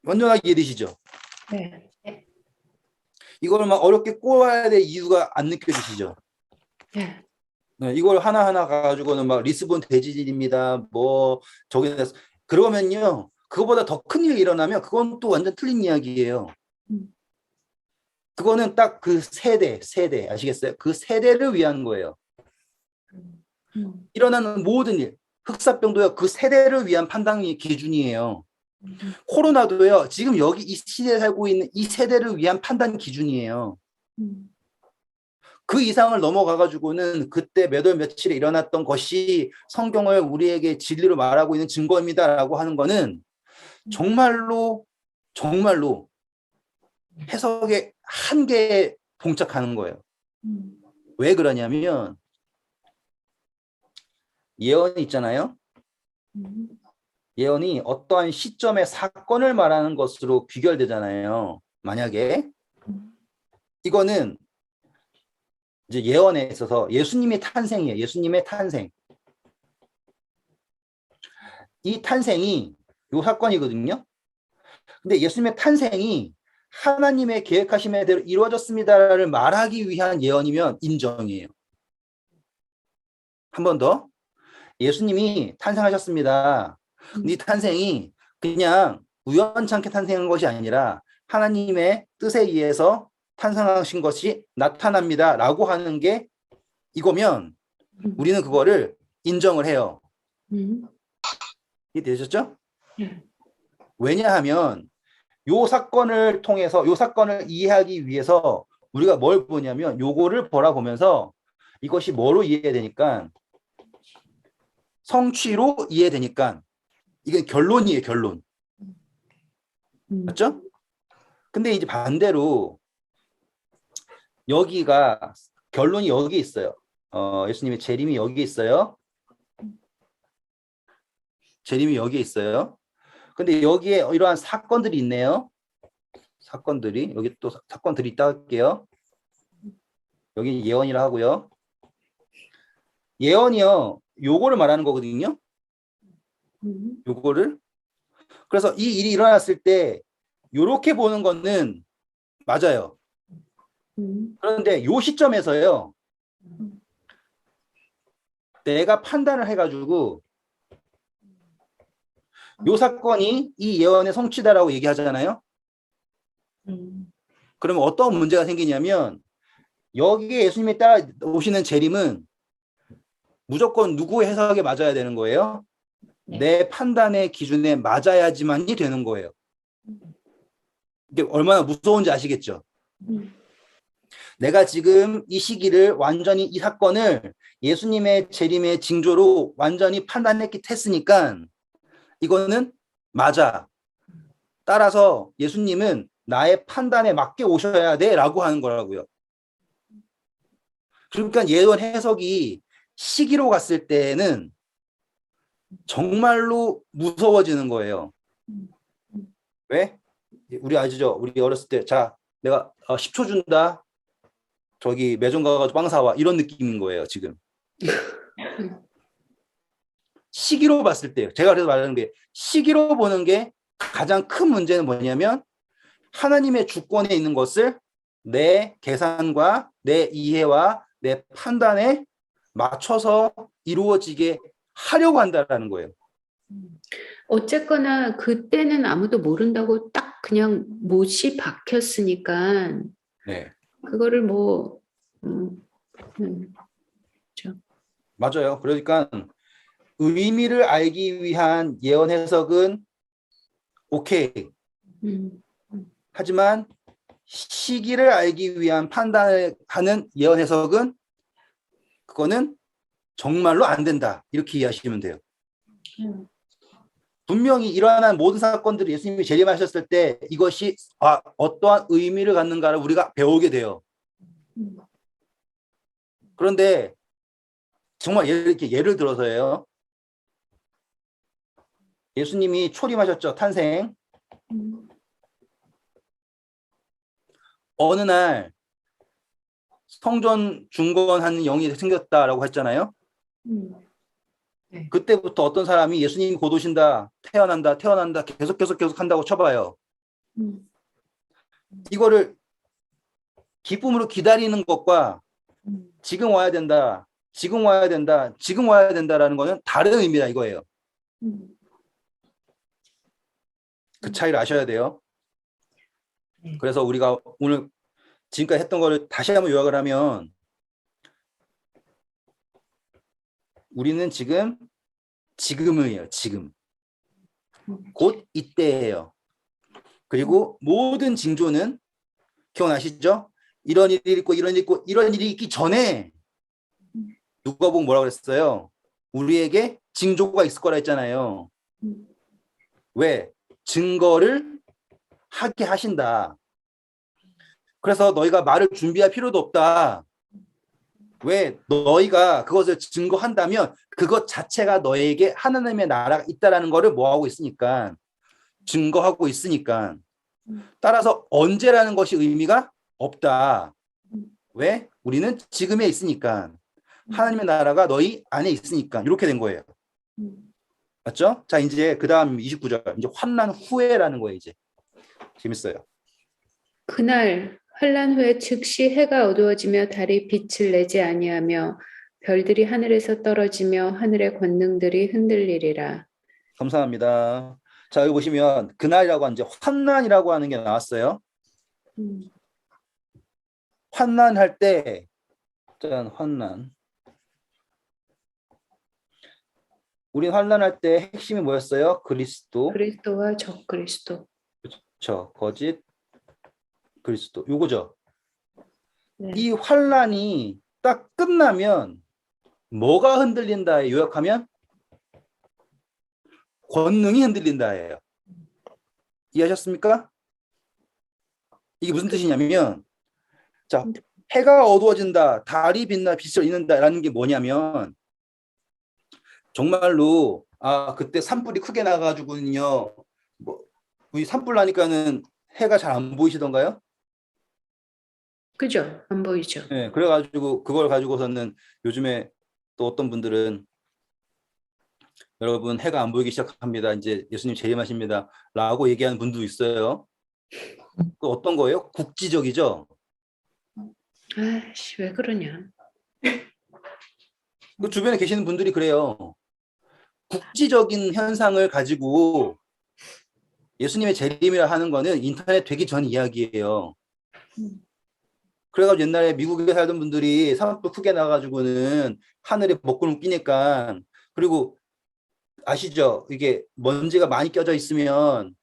[SPEAKER 1] 완전하게 이해되시죠?
[SPEAKER 2] 네.
[SPEAKER 1] 이걸 막 어렵게 꼬아야 될 이유가 안 느껴지시죠?
[SPEAKER 2] 네.
[SPEAKER 1] 네, 이걸 하나하나 가지고는 막 리스본 대지진입니다. 뭐 저기 그러면요. 그거보다 더 큰 일이 일어나면 그건 또 완전 틀린 이야기예요. 그거는 딱 그 세대 아시겠어요? 그 세대를 위한 거예요. 일어나는 모든 일, 흑사병도요. 그 세대를 위한 판단이 기준이에요. 코로나도요. 지금 여기 이 시대에 살고 있는 이 세대를 위한 판단 기준이에요. 그 이상을 넘어가가지고는 그때 몇 월 며칠에 일어났던 것이 성경을 우리에게 진리로 말하고 있는 증거입니다라고 하는 거는 정말로 해석의 한계에 봉착하는 거예요. 왜 그러냐면 예언이 있잖아요. 예언이 어떠한 시점의 사건을 말하는 것으로 귀결되잖아요. 만약에 이거는 이제 예언에 있어서 예수님의 탄생이에요. 예수님의 탄생. 이 탄생이 요 사건이거든요. 근데 예수님의 탄생이 하나님의 계획하신 대로 이루어졌습니다를 말하기 위한 예언이면 인정이에요. 한 번 더. 예수님이 탄생하셨습니다. 근데 이 탄생이 그냥 우연찮게 탄생한 것이 아니라 하나님의 뜻에 의해서 탄생하신 것이 나타납니다. 라고 하는 게 이거면 우리는 그거를 인정을 해요. 이해되셨죠? 왜냐하면 요 사건을 통해서 요 사건을 이해하기 위해서 우리가 뭘 보냐면 요거를 보면서 이것이 뭐로 이해되니까 성취로 이해되니까 이게 결론이에요. 결론. 맞죠? 근데 이제 반대로 여기가 결론이 여기 있어요. 예수님의 재림이 여기 있어요. 재림이 여기 있어요. 근데 여기에 이러한 사건들이 있네요. 사건들이 여기 또 사건들이 있다 할게요. 여기 예언이라 하고요. 예언이요. 요거를 말하는 거거든요. 요거를. 그래서 이 일이 일어났을 때 요렇게 보는 거는 맞아요. 그런데 요 시점에서요. 내가 판단을 해가지고 요 사건이 이 예언의 성취다라고 얘기하잖아요. 그러면 어떤 문제가 생기냐면 여기에 예수님이 따라오시는 재림은 무조건 누구의 해석에 맞아야 되는 거예요? 내 판단의 기준에 맞아야지만이 되는 거예요. 이게 얼마나 무서운지 아시겠죠? 내가 지금 이 시기를 완전히 이 사건을 예수님의 재림의 징조로 완전히 했으니까 이거는 맞아. 따라서 예수님은 나의 판단에 맞게 오셔야 돼 라고 하는 거라고요. 그러니까 예언 해석이 시기로 갔을 때는 정말로 무서워지는 거예요. 왜? 우리 아시죠? 우리 어렸을 때 자 내가 10초 준다. 저기 매점 가가지고 빵 사와. 이런 느낌인 거예요. 지금. 시기로 봤을 때요. 제가 그래서 말하는 게 시기로 보는 게 가장 큰 문제는 뭐냐면 하나님의 주권에 있는 것을 내 계산과 내 이해와 내 판단에 맞춰서 이루어지게 하려고 한다는 거예요.
[SPEAKER 2] 어쨌거나 그때는 아무도 모른다고 딱 그냥 못이 박혔으니까
[SPEAKER 1] 네,
[SPEAKER 2] 그거를 그렇죠.
[SPEAKER 1] 맞아요. 그러니까 의미를 알기 위한 예언 해석은 오케이.
[SPEAKER 2] 음,
[SPEAKER 1] 하지만 시기를 알기 위한 판단을 하는 예언 해석은 그거는 정말로 안 된다. 이렇게 이해하시면 돼요.
[SPEAKER 2] 음,
[SPEAKER 1] 분명히 일어난 모든 사건들을 예수님이 재림하셨을 때 이것이 어떠한 의미를 갖는가를 우리가 배우게 돼요.
[SPEAKER 2] 음,
[SPEAKER 1] 그런데 정말 이렇게 예를 들어서예요. 예수님이 초림하셨죠. 탄생.
[SPEAKER 2] 음,
[SPEAKER 1] 어느 날 성전 중건하는 영이 생겼다라고 했잖아요.
[SPEAKER 2] 음,
[SPEAKER 1] 그때부터 어떤 사람이 예수님이 곧 오신다, 태어난다, 태어난다, 계속 한다고 쳐봐요.
[SPEAKER 2] 음,
[SPEAKER 1] 이거를 기쁨으로 기다리는 것과
[SPEAKER 2] 음,
[SPEAKER 1] 지금 와야 된다, 지금 와야 된다, 지금 와야 된다라는 거는 다른 의미다 이거예요.
[SPEAKER 2] 음.
[SPEAKER 1] 그 차이를 아셔야 돼요.
[SPEAKER 2] 네.
[SPEAKER 1] 그래서 우리가 오늘 지금까지 했던 거를 다시 한번 요약을 하면 우리는 지금이에요. 지금. 곧 이때예요. 그리고 모든 징조는 기억나시죠? 이런 일이 있고 이런 일이 있고 이런 일이 있기 전에 누가복음 뭐라고 그랬어요? 우리에게 징조가 있을 거라 했잖아요.
[SPEAKER 2] 음,
[SPEAKER 1] 왜? 증거를 하게 하신다. 그래서 너희가 말을 준비할 필요도 없다. 왜? 너희가 그것을 증거한다면 그것 자체가 너에게 하나님의 나라가 있다라는 거를 뭐하고 있으니까 증거하고 있으니까 따라서 언제라는 것이 의미가 없다. 왜? 우리는 지금에 있으니까 하나님의 나라가 너희 안에 있으니까 이렇게 된 거예요.
[SPEAKER 2] 음.
[SPEAKER 1] 맞죠? 자, 이제 그 다음 29절 이제 환난 후에라는 거예요. 이제 재밌어요.
[SPEAKER 2] 그날 환란 후에 즉시 해가 어두워지며 달이 빛을 내지 아니하며 별들이 하늘에서 떨어지며 하늘의 권능들이 흔들리리라.
[SPEAKER 1] 감사합니다. 자, 여기 보시면 그날이라고 하는 이제 환난이라고 하는 게 나왔어요.
[SPEAKER 2] 음,
[SPEAKER 1] 환난할 때 짠, 환난. 우린 환난할 때 핵심이 뭐였어요? 그리스도.
[SPEAKER 2] 그리스도와 적그리스도.
[SPEAKER 1] 그렇죠. 거짓 그리스도. 요거죠.
[SPEAKER 2] 네.
[SPEAKER 1] 이 환난이 딱 끝나면 뭐가 흔들린다에 요약하면 권능이 흔들린다예요. 이해하셨습니까? 이게 무슨 뜻이냐면 자, 해가 어두워진다, 달이 빛나 빛을 잃는다라는 게 뭐냐면 정말로 그때 산불이 크게 나가지고는요. 뭐 우리 산불 나니까는 해가 잘 안 보이시던가요?
[SPEAKER 2] 그죠? 안 보이죠?
[SPEAKER 1] 네, 그래가지고 그걸 가지고서는 요즘에 또 어떤 분들은 여러분 해가 안 보이기 시작합니다. 이제 예수님 재림하십니다. 라고 얘기하는 분도 있어요. 그 어떤 거예요? 국지적이죠.
[SPEAKER 2] 아이씨, 왜 그러냐?
[SPEAKER 1] 그 주변에 계시는 분들이 그래요. 국지적인 현상을 가지고 예수님의 재림이라 하는 거는 인터넷 되기 전 이야기예요.
[SPEAKER 2] 음,
[SPEAKER 1] 그래가지고 옛날에 미국에 살던 분들이 산불 크게 나가지고는 하늘에 먹구름 끼니까 그리고 아시죠? 이게 먼지가 많이 껴져 있으면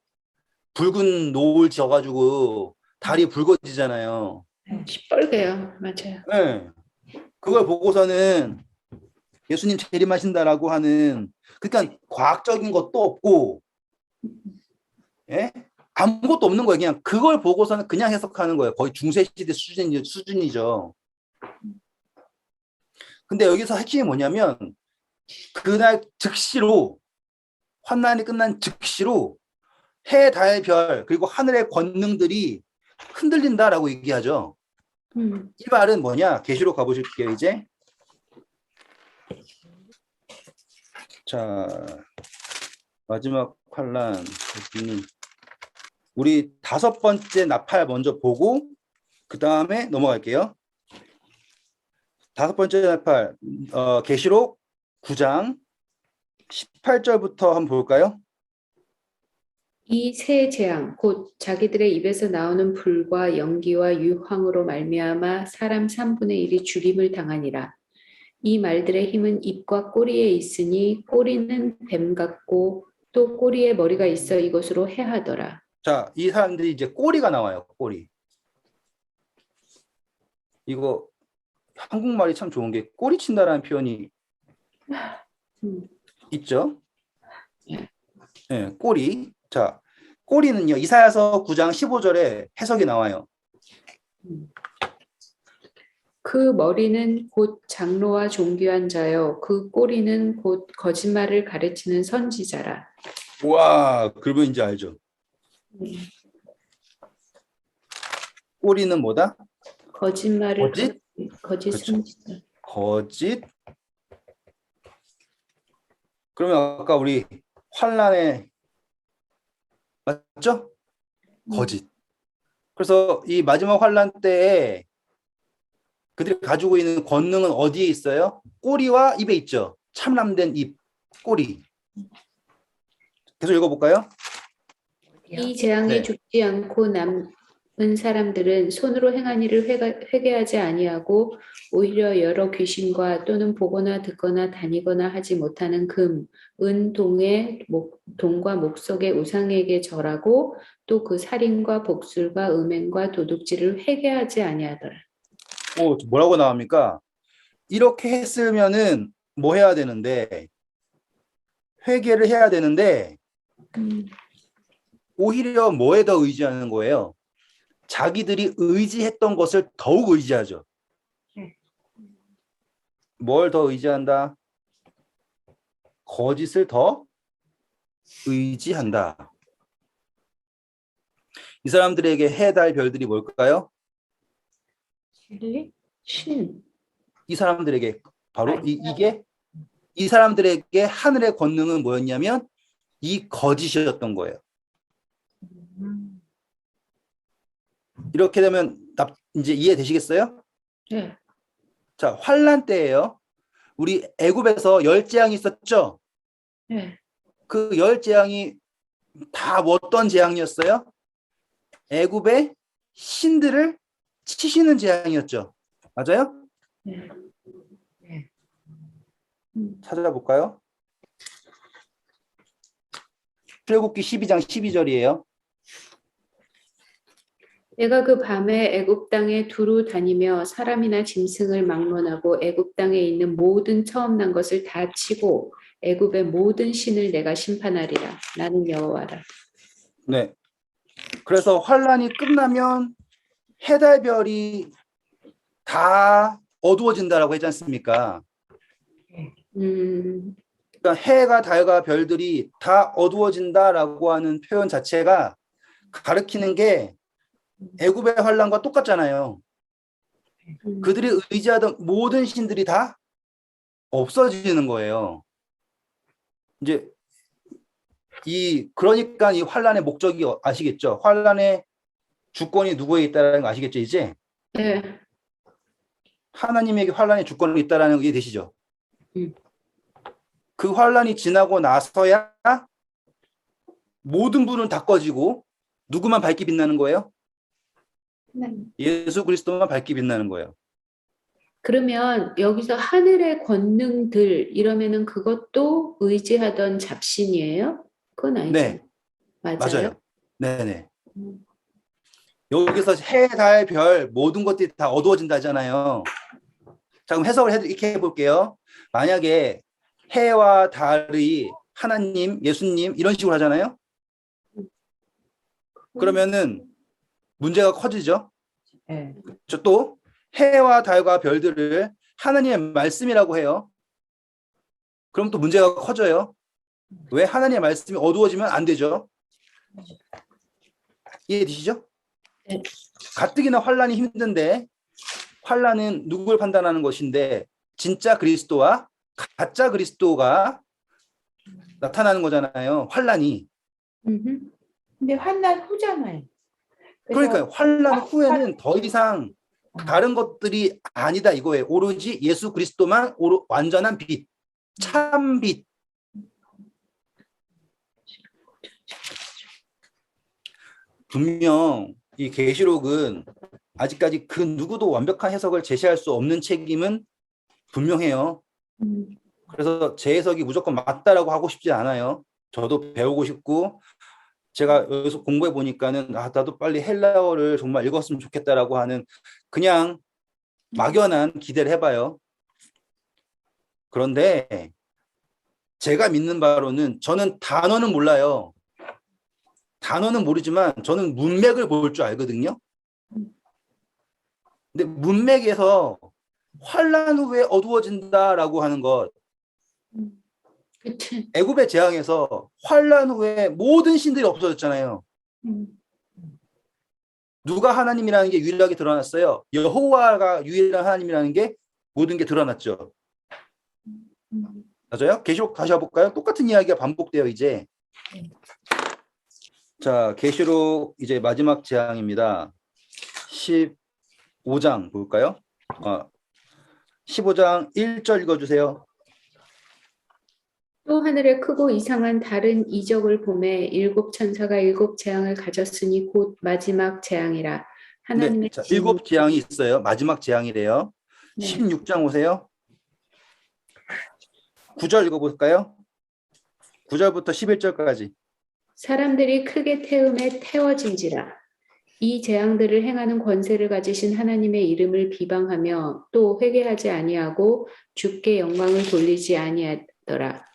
[SPEAKER 1] 붉은 노을 져가지고 달이 붉어지잖아요.
[SPEAKER 2] 시뻘개요. 맞아요.
[SPEAKER 1] 네. 그걸 보고서는 예수님 재림하신다라고 하는 그러니까 과학적인 것도 없고 예? 아무것도 없는 거예요. 그냥 그걸 보고서는 그냥 해석하는 거예요. 거의 중세시대 수준이죠. 근데 여기서 핵심이 뭐냐면 그날 즉시로 환난이 끝난 즉시로 해, 달, 별 그리고 하늘의 권능들이 흔들린다라고 얘기하죠.
[SPEAKER 2] 음,
[SPEAKER 1] 이 말은 뭐냐? 계시록 가보실게요. 이제 자 마지막 환난 우리 5번째 나팔 먼저 보고 그 다음에 넘어갈게요. 5번째 나팔 계시록 9장 18절부터 한번 볼까요?
[SPEAKER 2] 이 세 재앙 곧 자기들의 입에서 나오는 불과 연기와 유황으로 말미암아 사람 3분의 1이 죽임을 당하니라. 이 말들의 힘은 입과 꼬리에 있으니 꼬리는 뱀 같고 또 꼬리에 머리가 있어 이것으로 해하더라.
[SPEAKER 1] 자, 이 사람들이 이제 꼬리가 나와요. 꼬리. 이거 한국말이 참 좋은 게 꼬리 친다라는 표현이
[SPEAKER 2] 음,
[SPEAKER 1] 있죠.
[SPEAKER 2] 예.
[SPEAKER 1] 네, 꼬리. 자, 꼬리는요. 이사야서 9장 15절에 해석이 나와요.
[SPEAKER 2] 그 머리는 곧 장로와 존귀한 자요 그 꼬리는 곧 거짓말을 가르치는 선지자라.
[SPEAKER 1] 와, 그분인지 알죠? 꼬리는 뭐다?
[SPEAKER 2] 거짓말을
[SPEAKER 1] 거짓?
[SPEAKER 2] 거짓
[SPEAKER 1] 그렇죠.
[SPEAKER 2] 선지자.
[SPEAKER 1] 거짓. 그러면 아까 우리 환란에 맞죠? 거짓. 그래서 이 마지막 환란 때에 그들이 가지고 있는 권능은 어디에 있어요? 꼬리와 입에 있죠. 참람된 입, 꼬리. 계속 읽어볼까요?
[SPEAKER 2] 이 재앙에
[SPEAKER 1] 네.
[SPEAKER 2] 죽지 않고 남은 사람들은 손으로 행한 일을 회개하지 아니하고 오히려 여러 귀신과 또는 보거나 듣거나 다니거나 하지 못하는 금, 은, 동과 목석의 우상에게 절하고 또 그 살인과 복술과 음행과 도둑질을 회개하지 아니하더라.
[SPEAKER 1] 뭐라고 나옵니까? 이렇게 했으면은 뭐 해야 되는데 회개를 해야 되는데 오히려 뭐에 더 의지하는 거예요? 자기들이 의지했던 것을 더욱 의지하죠. 뭘 더 의지한다? 거짓을 더 의지한다. 이 사람들에게 해, 달, 별들이 뭘까요?
[SPEAKER 2] 신.
[SPEAKER 1] 이 사람들에게 바로 이게 이 사람들에게 하늘의 권능은 뭐였냐면 이 거짓이었던 거예요. 이렇게 되면 이제 이해되시겠어요?
[SPEAKER 2] 네.
[SPEAKER 1] 자, 환란 때예요. 우리 애굽에서 열 재앙이 있었죠?
[SPEAKER 2] 네.
[SPEAKER 1] 그 열 재앙이 다 어떤 재앙이었어요? 애굽의 신들을 치시는 재앙이었죠. 맞아요?
[SPEAKER 2] 네.
[SPEAKER 1] 찾아볼까요? 출애굽기 12장 12절이에요.
[SPEAKER 2] 내가 그 밤에 애굽 땅에 두루 다니며 사람이나 짐승을 막론하고 애굽 땅에 있는 모든 처음 난 것을 다 치고 애굽의 모든 신을 내가 심판하리라. 나는 여호와라.
[SPEAKER 1] 네. 그래서 환란이 끝나면 해달별이 다 어두워진다라고 했지 않습니까? 그러니까 해가 달과 별들이 다 어두워진다라고 하는 표현 자체가 가리키는 게 애굽의 환란과 똑같잖아요. 그들이 의지하던 모든 신들이 다 없어지는 거예요. 이제 그러니까 이 환란의 목적이 아시겠죠? 환란의 주권이 누구에 있다는 거 아시겠죠, 이제?
[SPEAKER 2] 네.
[SPEAKER 1] 하나님에게 환란의 주권이 있다는 게 이해되시죠? 그 환란이 지나고 나서야 모든 불은 다 꺼지고 누구만 밝게 빛나는 거예요? 예수 그리스도만 밝게 빛나는 거예요.
[SPEAKER 2] 그러면 여기서 하늘의 권능들 이러면은 그것도 의지하던 잡신이에요? 그건 아니죠.
[SPEAKER 1] 네,
[SPEAKER 2] 맞아요?
[SPEAKER 1] 맞아요. 네네. 여기서 해, 달, 별 모든 것들이 다 어두워진다잖아요. 자, 그럼 해석을 이렇게 해볼게요. 만약에 해와 달이 하나님, 예수님 이런 식으로 하잖아요. 그러면은 문제가 커지죠.
[SPEAKER 3] 네.
[SPEAKER 1] 또 해와 달과 별들을 하나님의 말씀이라고 해요. 그럼 또 문제가 커져요. 왜 하나님의 말씀이 어두워지면 안 되죠? 이해되시죠?
[SPEAKER 2] 네.
[SPEAKER 1] 가뜩이나 환란이 힘든데 환란은 누구를 판단하는 것인데 진짜 그리스도와 가짜 그리스도가 나타나는 거잖아요. 환란이.
[SPEAKER 4] 근데 환난 후잖아요.
[SPEAKER 1] 그러니까요. 환란 후에는 더 이상 다른 것들이 아니다 이거예요. 오로지 예수 그리스도만 완전한 빛, 참 빛. 분명 이 계시록은 아직까지 그 누구도 완벽한 해석을 제시할 수 없는 책임은 분명해요.
[SPEAKER 2] 음,
[SPEAKER 1] 그래서 제 해석이 무조건 맞다라고 하고 싶지 않아요. 저도 배우고 싶고 제가 여기서 공부해 보니까는 나도 빨리 헬라어를 정말 읽었으면 좋겠다라고 하는 그냥 막연한 기대를 해봐요. 그런데 제가 믿는 바로는 저는 단어는 몰라요. 단어는 모르지만 저는 문맥을 볼 줄 알거든요. 근데 문맥에서 환란 후에 어두워진다라고 하는 것,
[SPEAKER 2] 그치.
[SPEAKER 1] 애굽의 재앙에서 환란 후에 모든 신들이 없어졌잖아요.
[SPEAKER 2] 음,
[SPEAKER 1] 누가 하나님이라는 게 유일하게 드러났어요. 여호와가 유일한 하나님이라는 게 모든 게 드러났죠.
[SPEAKER 2] 음.
[SPEAKER 1] 맞아요? 계시록 다시 해볼까요? 똑같은 이야기가 반복돼요, 이제. 자, 계시록 이제 마지막 재앙입니다. 15장 볼까요? 15장 1절 읽어주세요.
[SPEAKER 2] 또 하늘에 크고 이상한 다른 이적을 보매 일곱 천사가 일곱 재앙을 가졌으니 곧 마지막 재앙이라.
[SPEAKER 1] 네,
[SPEAKER 2] 하나님의
[SPEAKER 1] 자,
[SPEAKER 2] 진-
[SPEAKER 1] 7재앙이 있어요. 마지막 재앙이래요.
[SPEAKER 2] 네.
[SPEAKER 1] 16장 오세요. 9절 읽어볼까요? 9절부터 11절까지.
[SPEAKER 2] 사람들이 크게 태움에 태워진지라. 이 재앙들을 행하는 권세를 가지신 하나님의 이름을 비방하며 또 회개하지 아니하고 주께 영광을 돌리지 아니하더라.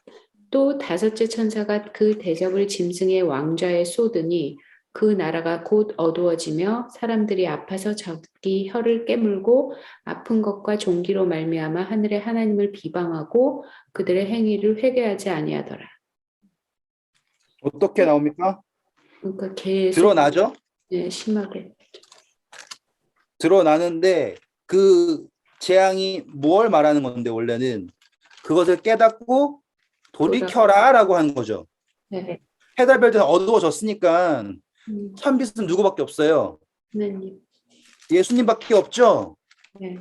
[SPEAKER 2] 또 다섯째 천사가 그 대접을 짐승의 왕좌에 쏟으니 그 나라가 곧 어두워지며 사람들이 아파서 자기 혀를 깨물고 아픈 것과 종기로 말미암아 하늘의 하나님을 비방하고 그들의 행위를 회개하지 아니하더라.
[SPEAKER 1] 어떻게 나옵니까?
[SPEAKER 2] 그러니까 계속
[SPEAKER 1] 드러나죠?
[SPEAKER 2] 심하게.
[SPEAKER 1] 드러나는데 그 재앙이 뭘 말하는 건데 원래는 그것을 깨닫고 돌이켜라라고 하는 거죠.
[SPEAKER 2] 네.
[SPEAKER 1] 해달별에서 어두워졌으니까
[SPEAKER 2] 음,
[SPEAKER 1] 참빛은 누구밖에 없어요.
[SPEAKER 2] 하나님.
[SPEAKER 1] 예수님밖에 없죠.
[SPEAKER 2] 네.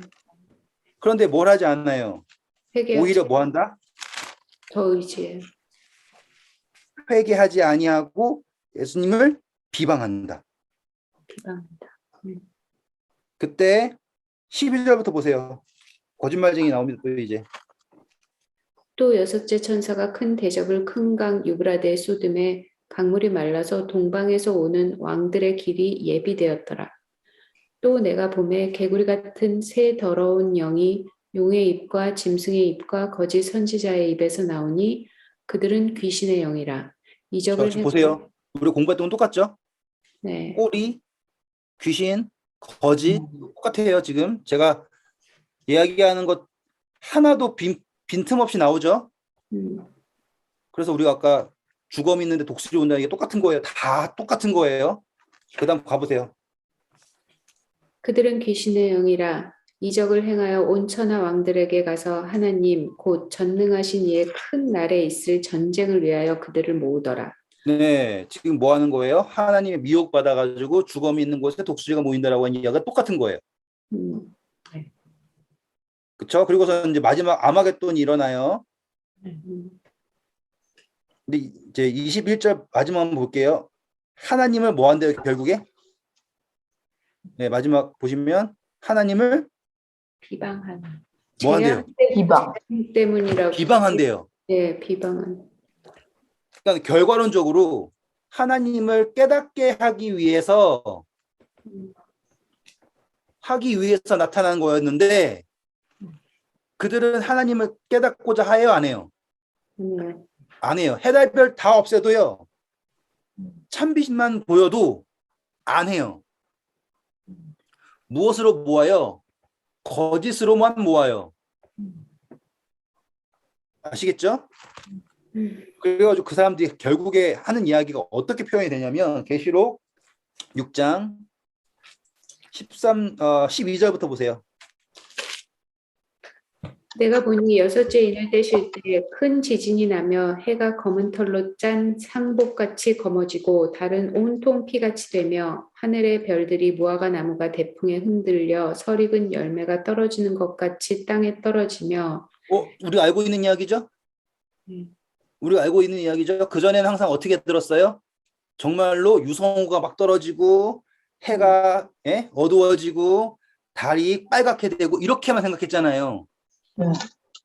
[SPEAKER 1] 그런데 뭘 하지 않나요?
[SPEAKER 2] 회개하지
[SPEAKER 1] 오히려 뭐 한다?
[SPEAKER 2] 더 의지해요.
[SPEAKER 1] 회개하지 아니하고 예수님을 비방한다.
[SPEAKER 2] 비방한다.
[SPEAKER 1] 그때 11절부터 보세요. 거짓말쟁이 나옵니다. 또 이제
[SPEAKER 2] 또 여섯째 천사가 큰 대접을 큰 강 유브라데에 쏟음에 강물이 말라서 동방에서 오는 왕들의 길이 예비되었더라. 또 내가 보매 개구리 같은 새 더러운 영이 용의 입과 짐승의 입과 거짓 선지자의 입에서 나오니 그들은 귀신의 영이라. 이적을
[SPEAKER 1] 지금 보세요. 우리 공부했던 건 똑같죠?
[SPEAKER 2] 네.
[SPEAKER 1] 꼬리, 귀신, 거짓 똑같아요. 지금 제가 이야기하는 것 하나도 빈틈없이 나오죠. 그래서 우리가 아까 주검 있는데 독수리 온다 이게 똑같은 거예요. 다 똑같은 거예요. 그다음 가보세요.
[SPEAKER 2] 그들은 귀신의 영이라. 이적을 행하여 온 천하 왕들에게 가서 하나님 곧 전능하신 이의 큰 날에 있을 전쟁을 위하여 그들을 모으더라.
[SPEAKER 1] 네, 지금 뭐 하는 거예요? 하나님의 미혹 받아가지고 주검이 있는 곳에 독수리가 모인다라고 하는 이야기가 똑같은 거예요. 그렇죠? 그리고서 이제 마지막 아마겟돈이 일어나요. 근데 이제 21절 마지막 한번 볼게요. 하나님을 뭐 한대요, 결국에? 네, 마지막 보시면 하나님을
[SPEAKER 2] 비방하는.
[SPEAKER 1] 뭐 한대요?
[SPEAKER 3] 비방.
[SPEAKER 2] 때문이라고.
[SPEAKER 1] 비방한대요.
[SPEAKER 2] 네, 비방한.
[SPEAKER 1] 그러니까 결과론적으로 하나님을 깨닫게 하기 위해서 나타난 거였는데 그들은 하나님을 깨닫고자 해요, 안 해요? 안 해요. 해달별 다 없애도요. 참빛만 보여도 안 해요. 무엇으로 모아요? 거짓으로만 모아요. 아시겠죠? 그래가지고 그 사람들이 결국에 하는 이야기가 어떻게 표현이 되냐면 계시록 6장 12절부터 보세요.
[SPEAKER 2] 내가 보니 여섯째 인을 떼실 때 큰 지진이 나며 해가 검은 털로 짠 상복같이 검어지고 달은 온통 피같이 되며 하늘의 별들이 무화과 나무가 대풍에 흔들려 설익은 열매가 떨어지는 것 같이 땅에 떨어지며
[SPEAKER 1] 우리가 알고 있는 이야기죠? 우리가 알고 있는 이야기죠? 그전에는 항상 어떻게 들었어요? 정말로 유성우가 막 떨어지고 해가 어두워지고 달이 빨갛게 되고 이렇게만 생각했잖아요.
[SPEAKER 3] 네.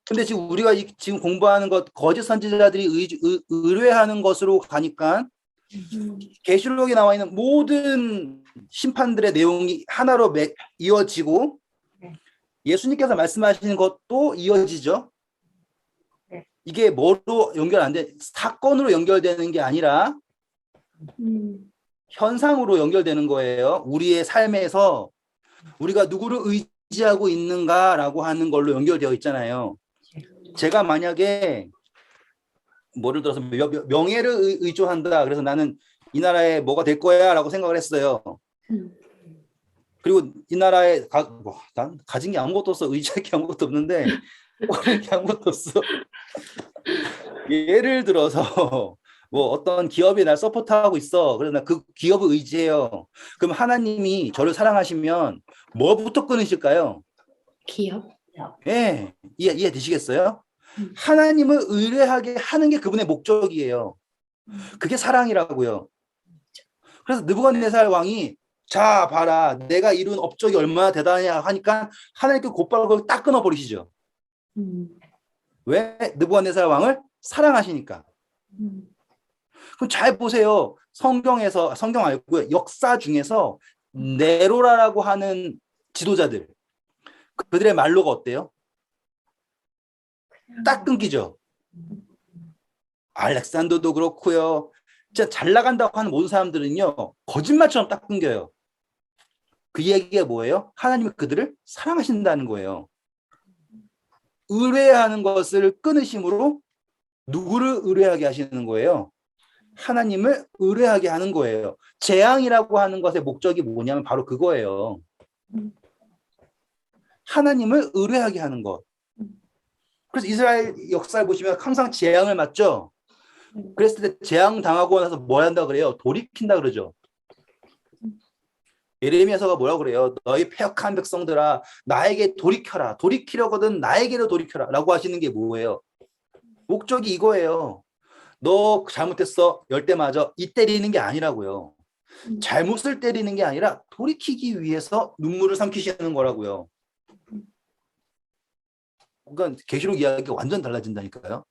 [SPEAKER 1] 근데 지금 우리가 지금 공부하는 것 거짓 선지자들이 의뢰하는 것으로 가니까 계시록에 나와 있는 모든 심판들의 내용이 하나로 이어지고
[SPEAKER 4] 네.
[SPEAKER 1] 예수님께서 말씀하시는 것도 이어지죠.
[SPEAKER 4] 네.
[SPEAKER 1] 이게 뭐로 연결 안 돼? 사건으로 연결되는 게 아니라 현상으로 연결되는 거예요. 우리의 삶에서 우리가 누구를 의지하고 있는가라고 하는 걸로 연결되어 있잖아요. 제가 만약에 뭐를 들어서 명예를 의존한다. 그래서 나는 이 나라에 뭐가 될 거야 라고 생각을 했어요. 그리고 이 나라에 난 가진 게 아무것도 없어. 의지할 게 아무것도 없는데 얻을 게 아무것도 없어. 예를 들어서 뭐 어떤 기업이 날 서포트하고 있어. 그래서 나 그 기업을 의지해요. 그럼 하나님이 저를 사랑하시면 뭐부터 끊으실까요?
[SPEAKER 2] 기업?
[SPEAKER 1] 예, 이해 되시겠어요? 하나님을 의뢰하게 하는 게 그분의 목적이에요. 그게 사랑이라고요. 그래서 느부갓네살 왕이 자 봐라 내가 이룬 업적이 얼마나 대단하냐 하니까 하나님께 곧바로 그걸 딱 끊어버리시죠. 왜? 느부갓네살 왕을 사랑하시니까. 그럼 잘 보세요. 성경 말고요. 역사 중에서 네로라라고 하는 지도자들 그들의 말로가 어때요? 딱 끊기죠. 알렉산더도 그렇고요. 진짜 잘 나간다고 하는 모든 사람들은요. 거짓말처럼 딱 끊겨요. 그 얘기가 뭐예요? 하나님이 그들을 사랑하신다는 거예요. 의뢰하는 것을 끊으심으로 누구를 의뢰하게 하시는 거예요? 하나님을 의뢰하게 하는 거예요. 재앙이라고 하는 것의 목적이 뭐냐면 바로 그거예요. 하나님을 의뢰하게 하는 것. 그래서 이스라엘 역사를 보시면 항상 재앙을 맞죠? 그랬을 때 재앙 당하고 나서 뭐 한다 그래요? 돌이킨다 그러죠. 예레미야서가 뭐라고 그래요? 너희 패역한 백성들아 나에게 돌이켜라. 돌이키려거든 나에게로 돌이켜라 라고 하시는 게 뭐예요? 목적이 이거예요. 너 잘못했어. 열대 맞아. 이 때리는 게 아니라고요. 잘못을 때리는 게 아니라 돌이키기 위해서 눈물을 삼키시는 거라고요. 그러니까 계시록 이야기가 완전 달라진다니까요.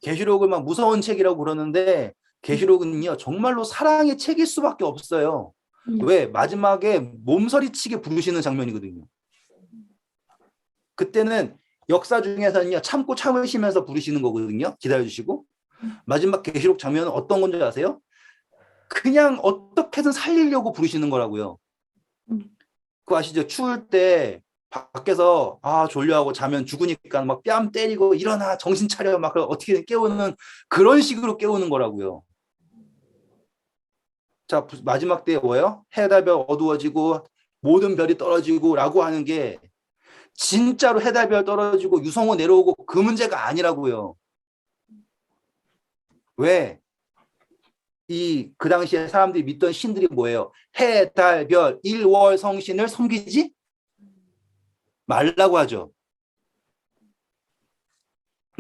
[SPEAKER 1] 계시록을 막 무서운 책이라고 그러는데 계시록은요 정말로 사랑의 책일 수밖에 없어요. 왜? 마지막에 몸서리치게 부르시는 장면이거든요. 그때는 역사 중에서는요 참고 참으시면서 부르시는 거거든요. 기다려주시고 마지막 계시록 장면은 어떤 건지 아세요? 그냥 어떻게든 살리려고 부르시는 거라고요. 그거 아시죠? 추울 때 밖에서 졸려하고 자면 죽으니까 막 뺨 때리고 일어나 정신 차려 막 어떻게든 깨우는 그런 식으로 깨우는 거라고요. 자 마지막 때에 뭐예요? 해달별 어두워지고 모든 별이 떨어지고 라고 하는 게 진짜로 해달별 떨어지고 유성우 내려오고 그 문제가 아니라고요. 왜? 그 당시에 사람들이 믿던 신들이 뭐예요? 해, 달, 별, 일월 성신을 섬기지 말라고 하죠.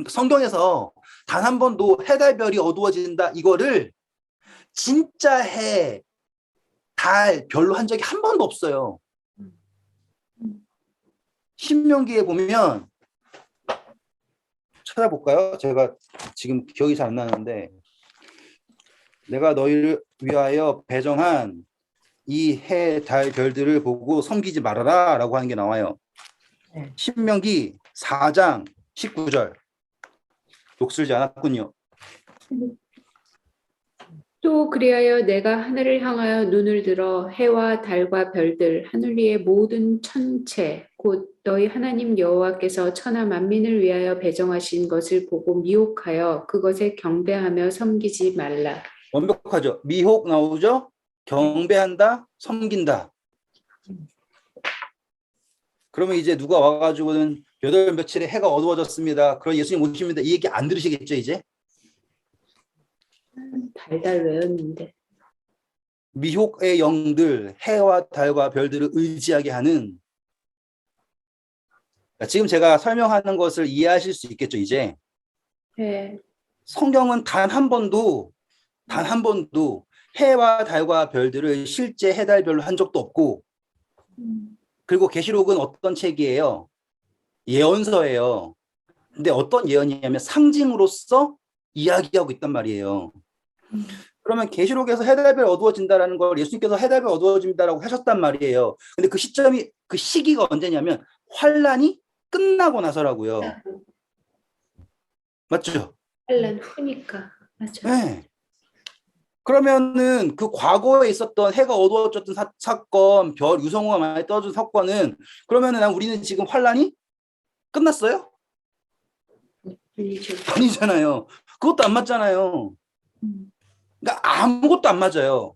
[SPEAKER 1] 성경에서 단 한 번도 해, 달, 별이 어두워진다 이거를 진짜 해, 달, 별로 한 적이 한 번도 없어요. 신명기에 보면 찾아볼까요? 제가 지금 기억이 잘 안 나는데 내가 너희를 위하여 배정한 이 해, 달, 별들을 보고 섬기지 말아라 라고 하는 게 나와요. 신명기 4장 19절. 녹슬지 않았군요.
[SPEAKER 2] 또 그리하여 내가 하늘을 향하여 눈을 들어 해와 달과 별들 하늘 위의 모든 천체 곧 너희 하나님 여호와께서 천하 만민을 위하여 배정하신 것을 보고 미혹하여 그것에 경배하며 섬기지 말라.
[SPEAKER 1] 완벽하죠. 미혹 나오죠. 경배한다, 섬긴다. 그러면 이제 누가 와가지고는 몇 월 며칠에 해가 어두워졌습니다. 그럼 예수님 오십니다. 이 얘기 안 들으시겠죠 이제?
[SPEAKER 2] 달달 외웠는데.
[SPEAKER 1] 미혹의 영들, 해와 달과 별들을 의지하게 하는 지금 제가 설명하는 것을 이해하실 수 있겠죠 이제?
[SPEAKER 2] 네.
[SPEAKER 1] 성경은 단 한 번도 해와 달과 별들을 실제 해달별로 한 적도 없고 그리고 계시록은 어떤 책이에요? 예언서예요. 근데 어떤 예언이냐면 상징으로서 이야기하고 있단 말이에요. 그러면 계시록에서 해달별 어두워진다라는 걸 예수님께서 해달별 어두워집니다라고 하셨단 말이에요. 근데 그 시점이 그 시기가 언제냐면 환란이 끝나고 나서라고요. 맞죠?
[SPEAKER 2] 환란 후니까. 맞아.
[SPEAKER 1] 네. 그러면은 그 과거에 있었던 해가 어두워졌던 사건, 별 유성우가 많이 떠준 사건은 그러면은 우리는 지금 환란이 끝났어요?
[SPEAKER 2] 아니죠.
[SPEAKER 1] 아니잖아요. 그것도 안 맞잖아요.
[SPEAKER 2] 음.
[SPEAKER 1] 그러니까 아무것도 안 맞아요.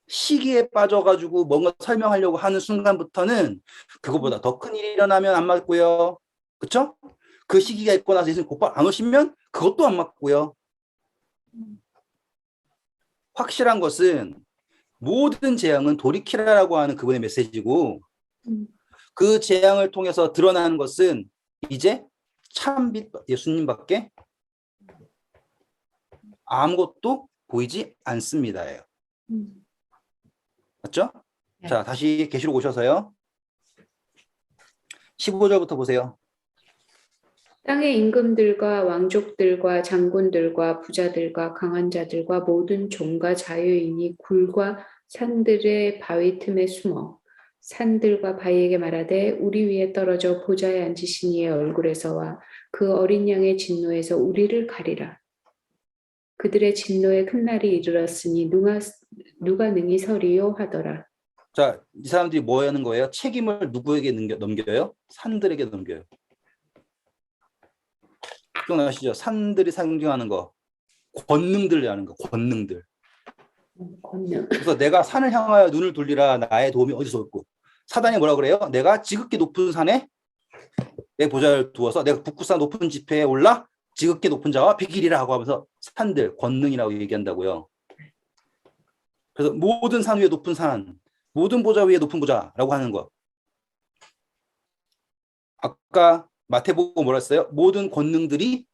[SPEAKER 1] 시기에 빠져가지고 뭔가 설명하려고 하는 순간부터는 그거보다 더 큰 일이 일어나면 안 맞고요. 그쵸? 그 시기가 있고 나서 예수님 곧바로 안 오시면 그것도 안 맞고요. 확실한 것은 모든 재앙은 돌이키라라고 하는 그분의 메시지고
[SPEAKER 2] 음.
[SPEAKER 1] 그 재앙을 통해서 드러나는 것은 이제 참빛 예수님밖에 아무것도 보이지 않습니다예요.
[SPEAKER 2] 음.
[SPEAKER 1] 맞죠?
[SPEAKER 2] 네.
[SPEAKER 1] 자, 다시 계시록 오셔서요. 15절부터 보세요.
[SPEAKER 2] 땅의 임금들과 왕족들과 장군들과 부자들과 강한 자들과 모든 종과 자유인이 굴과 산들의 바위 틈에 숨어 산들과 바위에게 말하되 우리 위에 떨어져 보좌에 앉으신 이의 얼굴에서와 그 어린 양의 진노에서 우리를 가리라. 그들의 진노의 큰 날이 이르렀으니 누가 능히 서리요 하더라.
[SPEAKER 1] 자, 이 사람들이 뭐 하는 거예요? 책임을 누구에게 넘겨요? 산들에게 넘겨요. 기억나시죠? 산들이 상징하는 거. 권능들이라는 거. 권능들.
[SPEAKER 2] 권능.
[SPEAKER 1] 그래서 내가 산을 향하여 눈을 돌리라 나의 도움이 어디서 올고. 사단이 뭐라 그래요? 내가 지극히 높은 산에 내 보좌를 두어서 내가 북구산 높은 지폐에 올라 지극히 높은 자와 비기리라 하고 하면서 산들, 권능이라고 얘기한다고요. 그래서 모든 산 위에 높은 산, 모든 보좌 위에 높은 보좌라고 하는 거. 아까 마태복음 뭐라 했어요? 모든 권능들이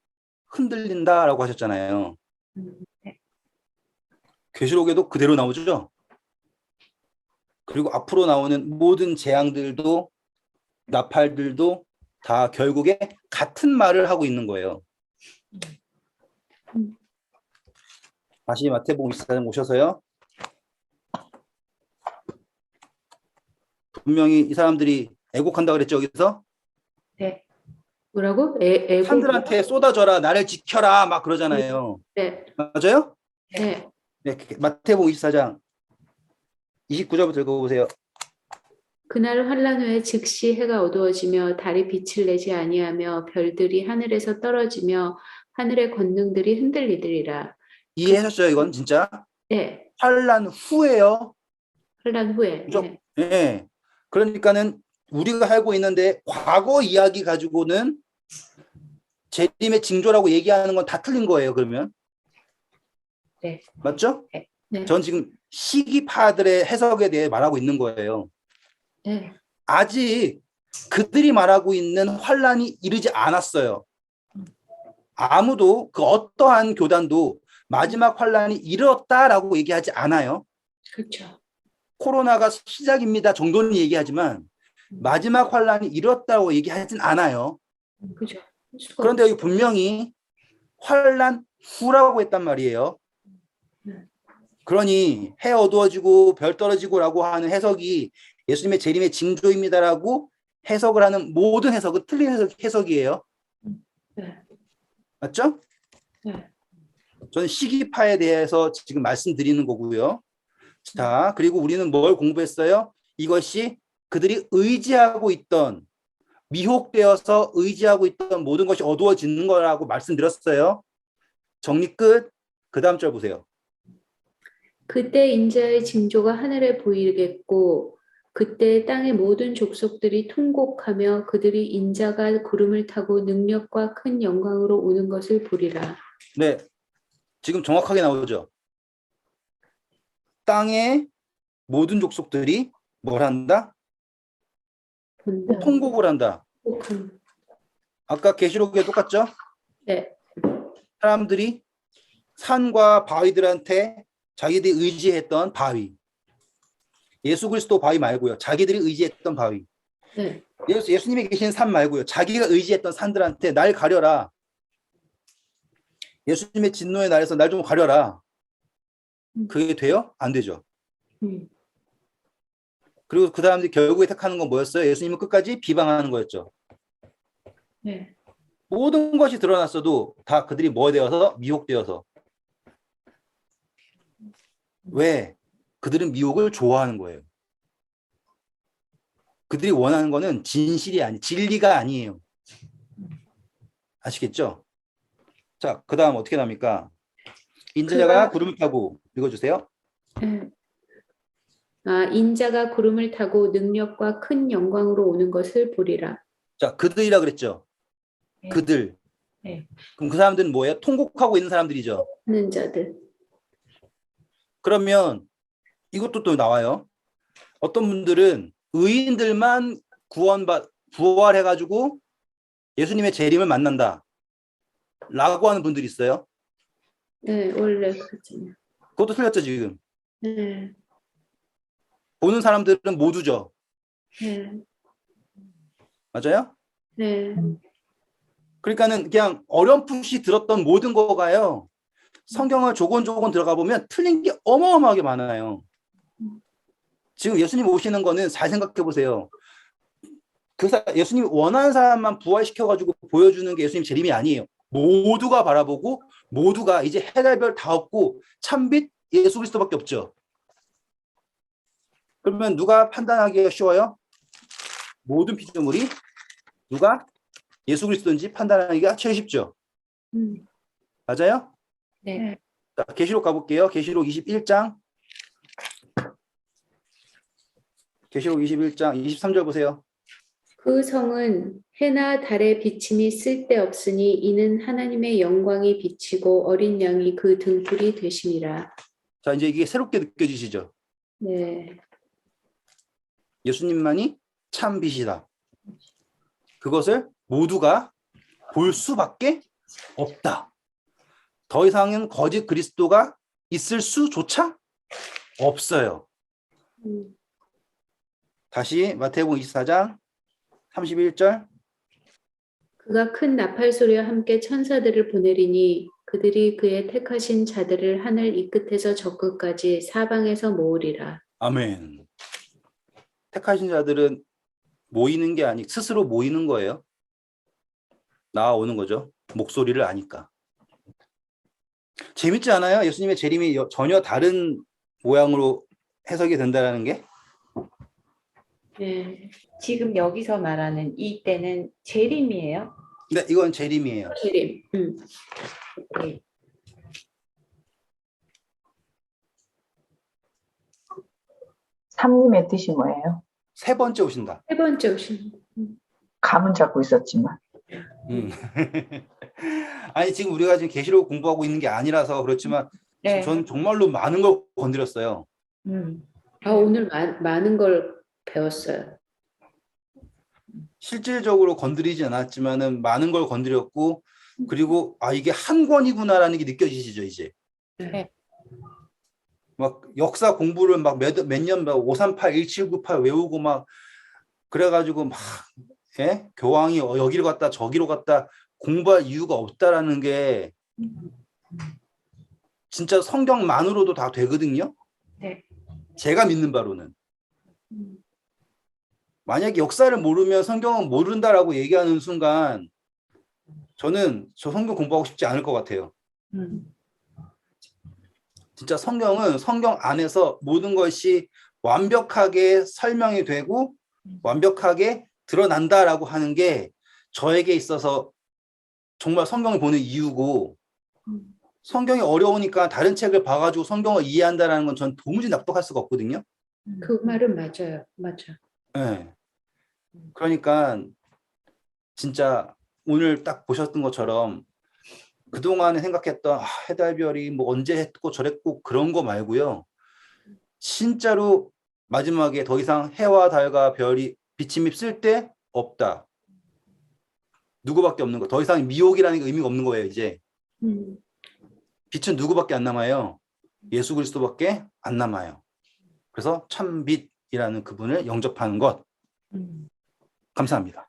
[SPEAKER 1] 흔들린다라고 하셨잖아요.
[SPEAKER 2] 네.
[SPEAKER 1] 계시록에도 그대로 나오죠. 그리고 앞으로 나오는 모든 재앙들도 나팔들도 다 결국에 같은 말을 하고 있는 거예요. 다시 마태복음 24장 오셔서요. 분명히 이 사람들이 애곡한다 그랬죠, 여기서?
[SPEAKER 2] 네. 뭐라고? 애국?
[SPEAKER 1] 산들한테 쏟아져라, 나를 지켜라, 막 그러잖아요.
[SPEAKER 2] 네.
[SPEAKER 1] 맞아요?
[SPEAKER 2] 네.
[SPEAKER 1] 네, 마태복음 24장 29절부터 읽어보세요.
[SPEAKER 2] 그날 환란 후에 즉시 해가 어두워지며 달이 빛을 내지 아니하며 별들이 하늘에서 떨어지며 하늘의 권능들이 흔들리리라.
[SPEAKER 1] 이해하셨어요, 이건 진짜?
[SPEAKER 2] 네.
[SPEAKER 1] 환란 후에요.
[SPEAKER 2] 환란 후에.
[SPEAKER 1] 그죠?
[SPEAKER 2] 네.
[SPEAKER 1] 네. 그러니까는 우리가 알고 있는데 과거 이야기 가지고는 재림의 징조라고 얘기하는 건 다 틀린 거예요, 그러면.
[SPEAKER 2] 네.
[SPEAKER 1] 맞죠?
[SPEAKER 2] 네.
[SPEAKER 1] 전 지금 시기파들의 해석에 대해 말하고 있는 거예요.
[SPEAKER 2] 네.
[SPEAKER 1] 아직 그들이 말하고 있는 환란이 이르지 않았어요. 아무도 그 어떠한 교단도 마지막 환란이 이르렀다라고 얘기하지 않아요.
[SPEAKER 2] 그렇죠.
[SPEAKER 1] 코로나가 시작입니다 정도는 얘기하지만 마지막 환란이 이르렀다고 얘기하진 않아요.
[SPEAKER 2] 그죠.
[SPEAKER 1] 그런데 여기 분명히 환란 후라고 했단 말이에요. 그러니 해 어두워지고 별 떨어지고라고 하는 해석이 예수님의 재림의 징조입니다라고 해석을 하는 모든 해석은 틀린 해석이에요.
[SPEAKER 2] 네.
[SPEAKER 1] 맞죠?
[SPEAKER 2] 네.
[SPEAKER 1] 저는 시기파에 대해서 지금 말씀드리는 거고요. 자, 그리고 우리는 뭘 공부했어요? 이것이 그들이 의지하고 있던 미혹되어서 의지하고 있던 모든 것이 어두워지는 거라고 말씀드렸어요. 정리 끝. 그 다음 절 보세요.
[SPEAKER 2] 그때 인자의 징조가 하늘에 보이겠고 그때 땅의 모든 족속들이 통곡하며 그들이 인자가 구름을 타고 능력과 큰 영광으로 오는 것을 보리라.
[SPEAKER 1] 네, 지금 정확하게 나오죠. 땅의 모든 족속들이 뭘 한다?
[SPEAKER 2] 본다.
[SPEAKER 1] 통곡을 한다.
[SPEAKER 2] 통곡함.
[SPEAKER 1] 아까 계시록에 똑같죠?
[SPEAKER 2] 네.
[SPEAKER 1] 사람들이 산과 바위들한테 자기들이 의지했던 바위. 예수 그리스도 바위 말고요. 자기들이 의지했던 바위.
[SPEAKER 2] 네.
[SPEAKER 1] 예수님이 계신 산 말고요. 자기가 의지했던 산들한테 날 가려라. 예수님의 진노의 날에서 날 좀 가려라. 그게 돼요? 안 되죠.
[SPEAKER 2] 음.
[SPEAKER 1] 그리고 그 사람들이 결국에 택하는 건 뭐였어요? 예수님은 끝까지 비방하는 거였죠.
[SPEAKER 2] 네.
[SPEAKER 1] 모든 것이 드러났어도 다 그들이 뭐 되어서? 미혹되어서. 왜? 그들은 미혹을 좋아하는 거예요. 그들이 원하는 거는 진리가 아니에요. 아시겠죠? 자, 그 다음 어떻게 나옵니까? 인자가 구름을 타고 읽어주세요.
[SPEAKER 2] 네. 인자가 구름을 타고 능력과 큰 영광으로 오는 것을 보리라.
[SPEAKER 1] 자, 그들이라 그랬죠.
[SPEAKER 4] 네.
[SPEAKER 1] 그들.
[SPEAKER 4] 네.
[SPEAKER 1] 그럼 그 사람들은 뭐예요? 통곡하고 있는 사람들이죠.
[SPEAKER 2] 하는 자들.
[SPEAKER 1] 그러면 이것도 또 나와요. 어떤 분들은 의인들만 부활해가지고 예수님의 재림을 만난다. 라고 하는 분들이 있어요.
[SPEAKER 2] 네, 원래 그렇잖아요.
[SPEAKER 1] 그것도 틀렸죠, 지금.
[SPEAKER 2] 네.
[SPEAKER 1] 보는 사람들은 모두죠.
[SPEAKER 2] 네.
[SPEAKER 1] 맞아요?
[SPEAKER 2] 네.
[SPEAKER 1] 그러니까는 그냥 어렴풋이 들었던 모든 거가요. 성경을 조곤조곤 들어가 보면 틀린 게 어마어마하게 많아요. 지금 예수님 오시는 거는 잘 생각해 보세요. 예수님이 원하는 사람만 부활시켜가지고 보여주는 게 예수님 재림이 아니에요. 모두가 바라보고 모두가 이제 해달별 다 없고 참빛 예수 그리스도밖에 없죠. 그러면 누가 판단하기가 쉬워요? 모든 피조물이 누가 예수 그리스도인지 판단하기가 제일 쉽죠. 맞아요?
[SPEAKER 4] 네.
[SPEAKER 1] 자, 계시록 가볼게요. 계시록 21장. 계시록 21장 23절 보세요.
[SPEAKER 2] 그 성은 해나 달의 비침이 쓸데없으니 이는 하나님의 영광이 비치고 어린 양이 그 등불이 되심이라.
[SPEAKER 1] 자, 이제 이게 새롭게 느껴지시죠?
[SPEAKER 2] 네.
[SPEAKER 1] 예수님만이 참 빛이다. 그것을 모두가 볼 수밖에 없다. 더 이상은 거짓 그리스도가 있을 수조차 없어요. 다시 마태복음 24장 31절.
[SPEAKER 2] 그가 큰 나팔 소리와 함께 천사들을 보내리니 그들이 그의 택하신 자들을 하늘 이 끝에서 저 끝까지 사방에서 모으리라.
[SPEAKER 1] 아멘. 택하신 자들은 모이는 게 아니 스스로 모이는 거예요. 나와오는 거죠. 목소리를 아니까. 재밌지 않아요? 예수님의 재림이 전혀 다른 모양으로 해석이 된다는 게.
[SPEAKER 2] 네.
[SPEAKER 4] 지금 여기서 말하는 이 때는 재림이에요.
[SPEAKER 1] 네, 이건 재림이에요.
[SPEAKER 2] 재림.
[SPEAKER 4] 네.
[SPEAKER 3] 삼님의 뜻이 뭐예요?
[SPEAKER 1] 세 번째 오신다.
[SPEAKER 2] 세 번째 오신.
[SPEAKER 3] 감은 잡고 있었지만.
[SPEAKER 1] 아니 지금 우리가 지금 계시록 공부하고 있는 게 아니라서 그렇지만
[SPEAKER 4] 네.
[SPEAKER 1] 저는 정말로 많은 걸 건드렸어요.
[SPEAKER 2] 오늘 많은 걸 배웠어요.
[SPEAKER 1] 실질적으로 건드리지 않았지만은 많은 걸 건드렸고 그리고 이게 한 권이구나라는 게 느껴지시죠 이제.
[SPEAKER 4] 네.
[SPEAKER 1] 막 역사 공부를 막 몇 년 538, 1798 외우고 막 그래가지고 막 교황이 여기로 갔다 저기로 갔다 공부할 이유가 없다라는 게 진짜 성경만으로도 다 되거든요.
[SPEAKER 4] 네.
[SPEAKER 1] 제가 믿는 바로는. 만약에 역사를 모르면 성경은 모른다라고 얘기하는 순간 저는 저 성경 공부하고 싶지 않을 것 같아요. 진짜 성경은 성경 안에서 모든 것이 완벽하게 설명이 되고 완벽하게 드러난다라고 하는 게 저에게 있어서 정말 성경을 보는 이유고 성경이 어려우니까 다른 책을 봐가지고 성경을 이해한다라는 건 전 도무지 납득할 수가 없거든요.
[SPEAKER 2] 그 말은 맞아요. 맞아.
[SPEAKER 1] 네. 그러니까 진짜 오늘 딱 보셨던 것처럼 그동안에 생각했던 해달별이 뭐 언제 했고 저랬고 그런 거 말고요. 진짜로 마지막에 더 이상 해와 달과 별이 비침이 쓸 데 없다. 누구밖에 없는 거. 더 이상 미혹이라는 게 의미가 없는 거예요, 이제. 빛은 누구밖에 안 남아요? 예수 그리스도밖에 안 남아요. 그래서 참빛이라는 그분을 영접하는 것. 감사합니다.